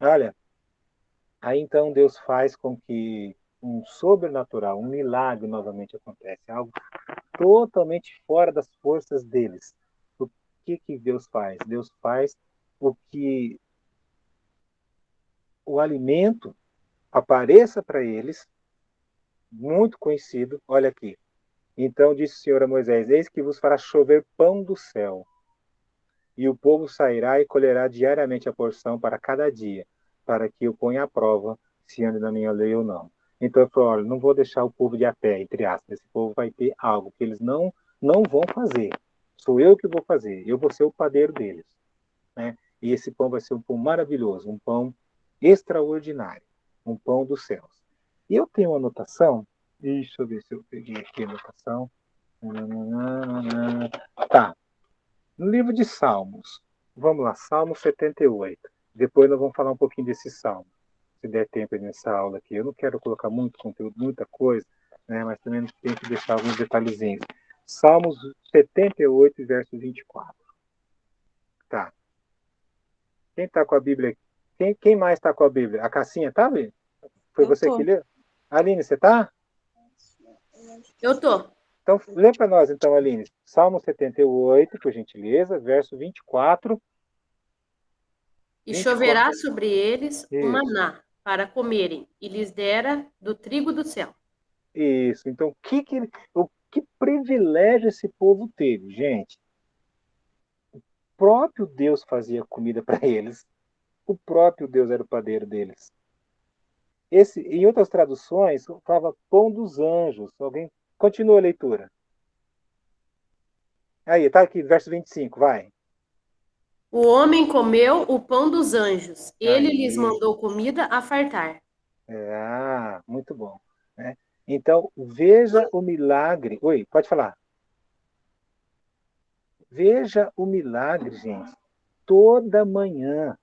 Olha, aí então Deus faz com que um sobrenatural, um milagre novamente acontece, algo totalmente fora das forças deles. O que Deus faz? Deus faz o que o alimento apareça para eles, muito conhecido, olha aqui. Então disse o Senhor a Moisés, eis que vos fará chover pão do céu, e o povo sairá e colherá diariamente a porção para cada dia, para que eu ponha à prova se anda na minha lei ou não. Então eu falei, olha, não vou deixar o povo de a pé, entre aspas, esse povo vai ter algo que eles não vão fazer. Sou eu que vou fazer, eu vou ser o padeiro deles. Né? E esse pão vai ser um pão maravilhoso, um pão extraordinário, um pão dos céus. E eu tenho uma anotação, deixa eu ver se eu peguei aqui a anotação. Tá, no livro de Salmos, vamos lá, Salmo 78. Depois nós vamos falar um pouquinho desse salmo, se der tempo nessa aula aqui. Eu não quero colocar muito conteúdo, muita coisa, né, mas também tem que deixar alguns detalhezinhos. Salmos 78, verso 24. Tá. Quem está com a Bíblia? Quem mais está com a Bíblia? A Cassinha tá, Aline? Foi Eu você tô. que leu? Aline, você tá? Eu tô. Então, lê para nós, então, Aline. Salmo 78, por gentileza, verso 24. E 24. choverá sobre eles o Isso. maná para comerem, e lhes dera do trigo do céu. Isso. Então, o que privilégio esse povo teve, gente? O próprio Deus fazia comida para eles. O próprio Deus era o padeiro deles. Em outras traduções, falava pão dos anjos. Alguém continua a leitura. Aí, tá aqui, verso 25, vai. O homem comeu o pão dos anjos. Ele lhes Aí. mandou comida a fartar. Muito bom. Né? Então, veja o milagre. Oi, pode falar. Veja o milagre, gente. Toda manhã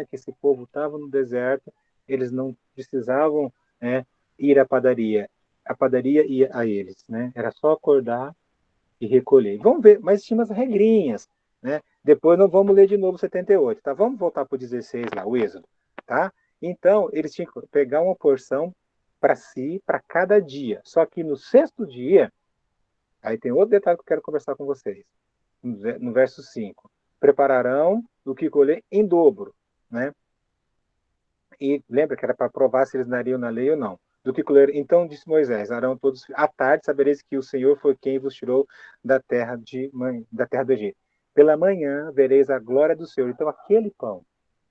que esse povo estava no deserto, eles não precisavam, né, ir à padaria. A padaria ia a eles, né? Era só acordar e recolher. Vamos ver, mas tinha umas regrinhas, né? Depois nós vamos ler de novo 78, tá? Vamos voltar para o 16 lá, o Êxodo, tá? Então, eles tinham que pegar uma porção para si, para cada dia. Só que no sexto dia, aí tem outro detalhe que eu quero conversar com vocês. No verso 5. Prepararão o que colher em dobro, né? E lembra que era para provar se eles dariam na lei ou não. Do que colher. Então disse Moisés: Arão todos à tarde sabereis que o Senhor foi quem vos tirou da terra do Egito. Pela manhã vereis a glória do Senhor. Então aquele pão,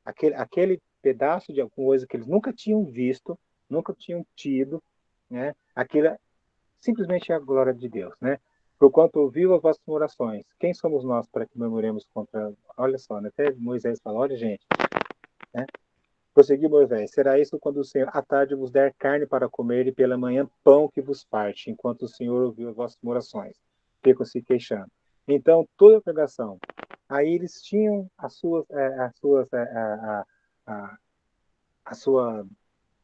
aquele pedaço de alguma coisa que eles nunca tinham visto, nunca tinham tido, né? Aquilo simplesmente é a glória de Deus, né? Porquanto ouviu as vossas orações. Quem somos nós para que murmuremos contra... Olha só, né? Até Moisés fala, olha gente, né? Prosseguiu Moisés, será isso quando o Senhor à tarde vos der carne para comer e pela manhã pão que vos parte, enquanto o Senhor ouviu as vossas orações. Ficam se queixando. Então, toda a pregação. Aí eles tinham a sua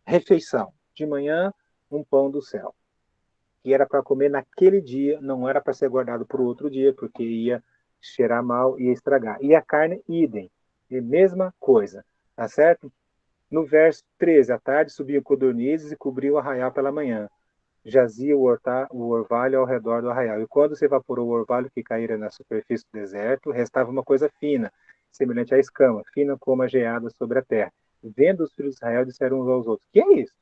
refeição. De manhã, um pão do céu, que era para comer naquele dia, não era para ser guardado para o outro dia, porque ia cheirar mal, ia estragar. E a carne, idem, e mesma coisa, tá certo? No verso 13, à tarde subiam codornizes e cobriam o arraial pela manhã. Jazia o orvalho ao redor do arraial. E quando se evaporou o orvalho que caíra na superfície do deserto, restava uma coisa fina, semelhante à escama, fina como a geada sobre a terra. Vendo os filhos de Israel, disseram uns aos outros: Que é isso?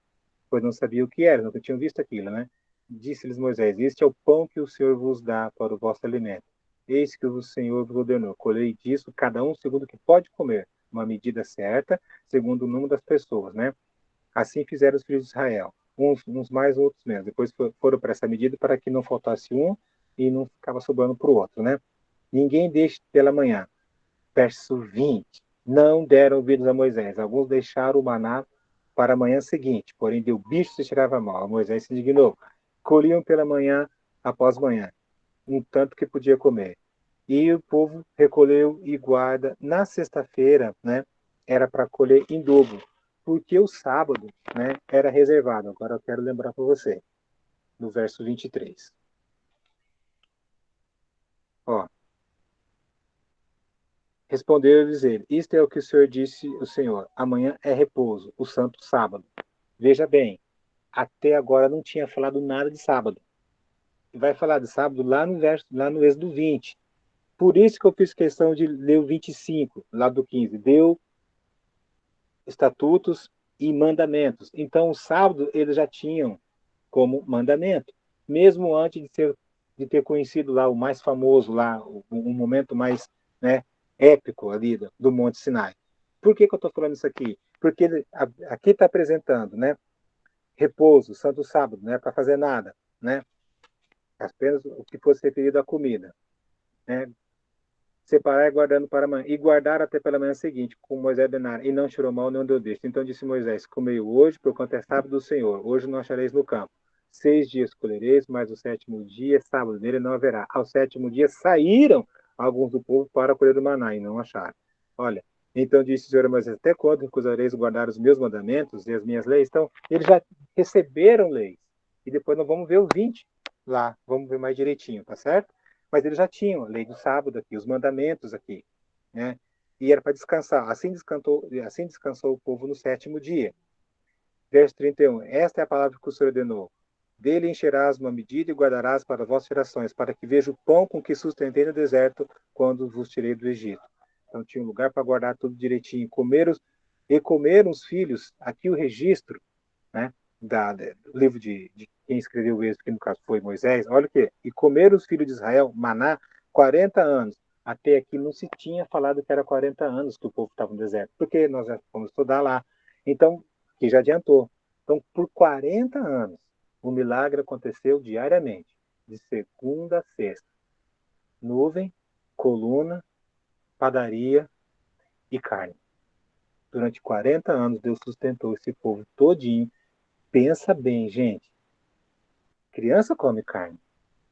Pois não sabiam o que era, nunca tinham visto aquilo, né? Disse-lhes Moisés: Este é o pão que o Senhor vos dá para o vosso alimento. Eis que o Senhor vos ordenou: colhei disso cada um segundo o que pode comer, uma medida certa, segundo o número das pessoas, né? Assim fizeram os filhos de Israel, uns mais, outros menos. Depois foram para essa medida para que não faltasse um e não ficava sobrando para o outro, né? Ninguém deixe pela manhã. Verso 20. Não deram ouvidos a Moisés. Alguns deixaram o maná para a manhã seguinte, porém deu bicho se tirava mal. Moisés se indignou. Colhiam pela manhã após manhã, um tanto que podia comer. E o povo recolheu e guarda na sexta-feira, né? Era para colher em dobro, porque o sábado, né, era reservado. Agora eu quero lembrar para você, no verso 23. Ó, respondeu-lhes ele: Isto é o que o Senhor disse, o Senhor: amanhã é repouso, o santo sábado. Veja bem, até agora não tinha falado nada de sábado. Vai falar de sábado lá no Êxodo 20. Por isso que eu fiz questão de ler o 25, lá do 15. Deu estatutos e mandamentos. Então, o sábado eles já tinham como mandamento, mesmo antes de ter conhecido lá o mais famoso lá, um momento mais, né, épico ali do Monte Sinai. Por que eu estou falando isso aqui? Porque aqui está apresentando, né, repouso, santo sábado, não é para fazer nada, né, apenas o que fosse referido à comida, né, separar e guardando para amanhã, e guardar até pela manhã seguinte, como Moisés ordenara, e não tirou mal, não deu deste. Então disse Moisés: comei hoje, porquanto é sábado do Senhor, hoje não achareis no campo. 6 dias colhereis, mas o sétimo dia, sábado dele, não haverá. Ao sétimo dia saíram alguns do povo para colher o maná, e não acharam. Olha, então disse o Senhor a Moisés: até quando recusareis guardar os meus mandamentos e as minhas leis? Então, eles já receberam leis. E depois nós vamos ver o 20 lá, vamos ver mais direitinho, tá certo? Mas eles já tinham a lei do sábado aqui, os mandamentos aqui, né? E era para descansar. Assim descansou o povo no sétimo dia. Verso 31. Esta é a palavra que o Senhor ordenou. Dele encherás uma medida e guardarás para as vossas gerações, para que veja o pão com que sustentei no deserto quando vos tirei do Egito. Então tinha um lugar para guardar tudo direitinho. Comeram os filhos, aqui o registro, né, do livro de quem escreveu o Êxodo, que no caso foi Moisés, olha o que, e comeram os filhos de Israel maná 40 anos. Até aqui não se tinha falado que era 40 anos que o povo estava no deserto, porque nós já fomos estudar lá. Então, que já adiantou. Então, por 40 anos, o milagre aconteceu diariamente, de segunda a sexta. Nuvem, coluna, padaria e carne. Durante 40 anos, Deus sustentou esse povo todinho. Pensa bem, gente. Criança come carne.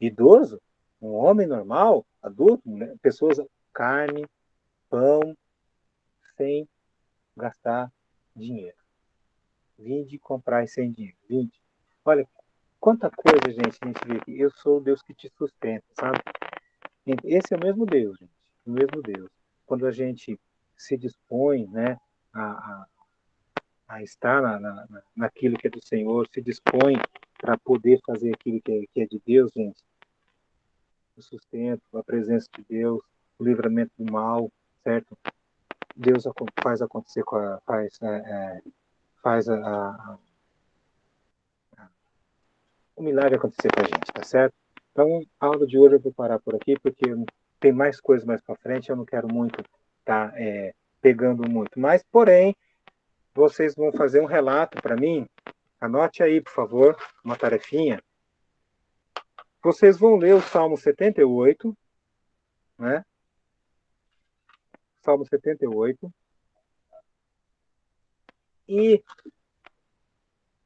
Idoso, um homem normal, adulto, né? Pessoas, carne, pão, sem gastar dinheiro. Vinde comprar sem dinheiro. Vinde. Olha, quanta coisa, gente, a gente vê aqui. Eu sou o Deus que te sustenta, sabe? Esse é o mesmo Deus, gente. O mesmo Deus. Quando a gente se dispõe, né, a, a estar naquilo que é do Senhor, se dispõe para poder fazer aquilo que é de Deus, gente, o sustento, a presença de Deus, o livramento do mal, certo? Deus faz acontecer, faz o milagre acontecer com a gente, tá certo? Então, a aula de hoje eu vou parar por aqui, porque tem mais coisas mais para frente, eu não quero muito estar pegando muito mais, porém, vocês vão fazer um relato para mim, anote aí, por favor, uma tarefinha. Vocês vão ler o Salmo 78, né? Salmo 78, e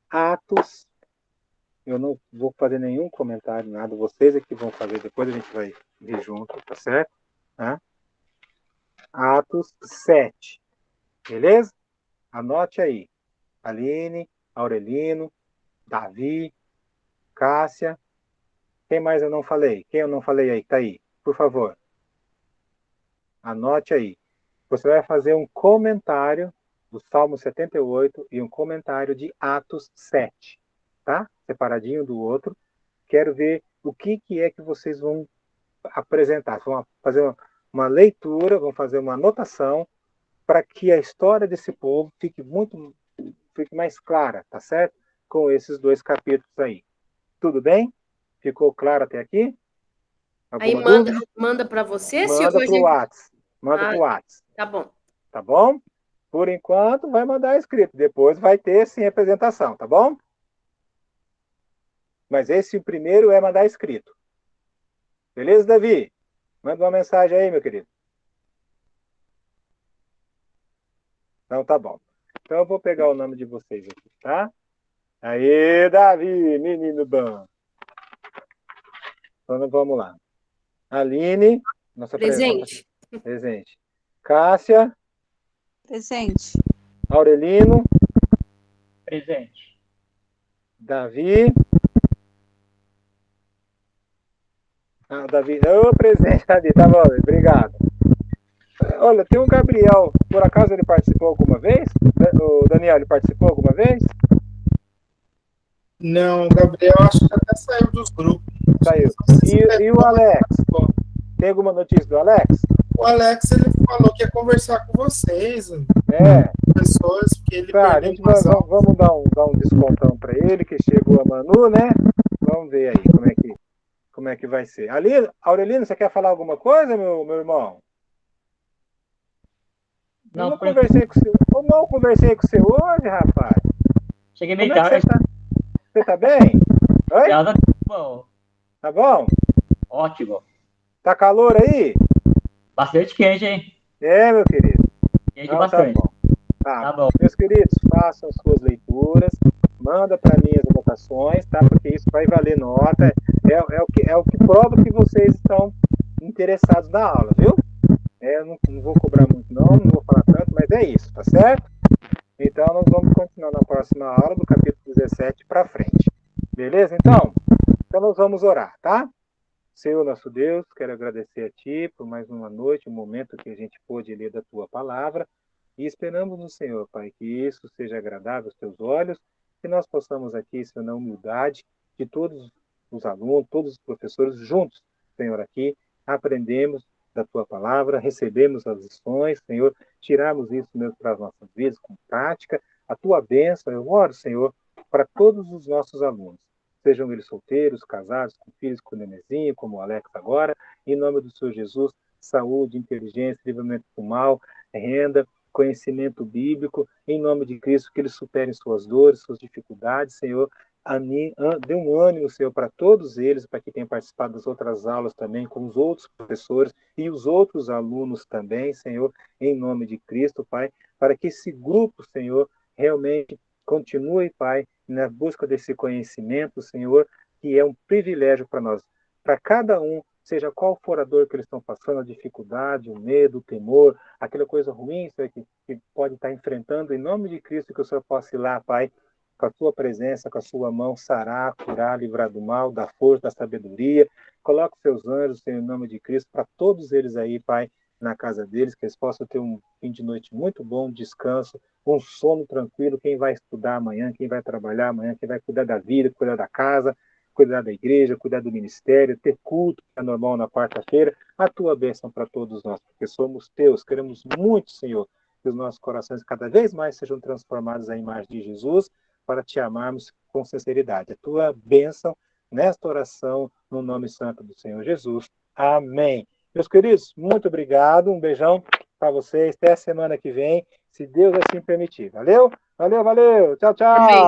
Atos. Eu não vou fazer nenhum comentário, nada. Vocês é que vão fazer, depois a gente vai ver junto, tá certo? Tá? Atos 7, beleza? Anote aí. Aline, Aurelino, Davi, Cássia. Quem mais eu não falei? Quem eu não falei aí? Tá aí, por favor. Anote aí. Você vai fazer um comentário do Salmo 78 e um comentário de Atos 7, tá? Separadinho do outro. Quero ver o que é que vocês vão apresentar. Vão fazer uma leitura, vão fazer uma anotação para que a história desse povo fique mais clara, tá certo? Com esses 2 capítulos aí. Tudo bem? Ficou claro até aqui? Aí Alguma dúvida? manda para você, se Manda hoje... para o WhatsApp. Manda Ah, para o WhatsApp. tá bom. Tá bom? Por enquanto, vai mandar escrito. Depois vai ter, sim, apresentação, tá bom? Mas esse primeiro é mandar escrito. Beleza, Davi? Manda uma mensagem aí, meu querido. Então, tá bom. Então, eu vou pegar o nome de vocês aqui, tá? Aí, Davi, menino bom. Então, vamos lá. Aline, nossa Presente. presente. Cássia, Presente. Aurelino, Presente. Davi. Davi, presente, Davi, tá bom, obrigado. Olha, tem um Gabriel, por acaso ele participou alguma vez? O Daniel, ele participou alguma vez? Não, o Gabriel acho que até saiu dos grupos. Saiu. E o Alex? Tem alguma notícia do Alex? O Alex, ele falou que ia conversar com vocês, professores, porque ele Tá, a perdeu gente umas aulas. vamos dar um descontão para ele, que chegou a Manu, né? Vamos ver aí como é que vai ser. Ali, Aurelino, você quer falar alguma coisa, meu irmão? Não, Eu conversei com você hoje, rapaz. Cheguei meio Como é que tarde. você tá bem? Oi? Ela tá bom. Tá bom? Ótimo. Tá calor aí? Bastante quente, hein? Meu querido. Quente Não, bastante. tá bom. Tá bom. Meus queridos, façam suas leituras, manda para mim as anotações, tá? Porque isso vai valer nota. É o que prova que vocês estão interessados na aula, viu? Eu não vou cobrar muito não vou falar tanto, mas é isso, tá certo? Então nós vamos continuar na próxima aula, do capítulo 17 para frente. Beleza, então? Então nós vamos orar, tá? Senhor nosso Deus, quero agradecer a Ti por mais uma noite, um momento que a gente pôde ler da Tua palavra, e esperamos no Senhor, Pai, que isso seja agradável aos Teus olhos, que nós possamos aqui, Senhor, na humildade de todos os alunos, todos os professores juntos, Senhor, aqui, aprendemos da Tua palavra, recebemos as lições, Senhor, tirarmos isso mesmo para as nossas vidas com prática, a Tua bênção, eu oro, Senhor, para todos os nossos alunos, sejam eles solteiros, casados, com filhos, com nenezinho, como o Alex agora, em nome do Senhor Jesus, saúde, inteligência, livramento do mal, renda, conhecimento bíblico, em nome de Cristo, que eles superem suas dores, suas dificuldades, Senhor, dê um ânimo, Senhor, para todos eles, para que tenham participado das outras aulas também, com os outros professores e os outros alunos também, Senhor, em nome de Cristo, Pai, para que esse grupo, Senhor, realmente continue, Pai, na busca desse conhecimento, Senhor, que é um privilégio para nós, para cada um, seja qual for a dor que eles estão passando, a dificuldade, o medo, o temor, aquela coisa ruim, Senhor, que pode estar enfrentando, em nome de Cristo, que o Senhor possa ir lá, Pai, com a tua presença, com a sua mão, sarar, curar, livrar do mal, da força, da sabedoria. Coloque os seus anjos, Senhor, em nome de Cristo, para todos eles aí, Pai, na casa deles, que eles possam ter um fim de noite muito bom, descanso, um sono tranquilo. Quem vai estudar amanhã, quem vai trabalhar amanhã, quem vai cuidar da vida, cuidar da casa, cuidar da igreja, cuidar do ministério, ter culto, que é normal na quarta-feira. A tua bênção para todos nós, porque somos teus, queremos muito, Senhor, que os nossos corações cada vez mais sejam transformados à imagem de Jesus, para te amarmos com sinceridade. A tua bênção nesta oração, no nome santo do Senhor Jesus. Amém. Meus queridos, muito obrigado, um beijão para vocês, até a semana que vem, se Deus assim permitir. Valeu? Valeu, valeu. Tchau, tchau. Amém.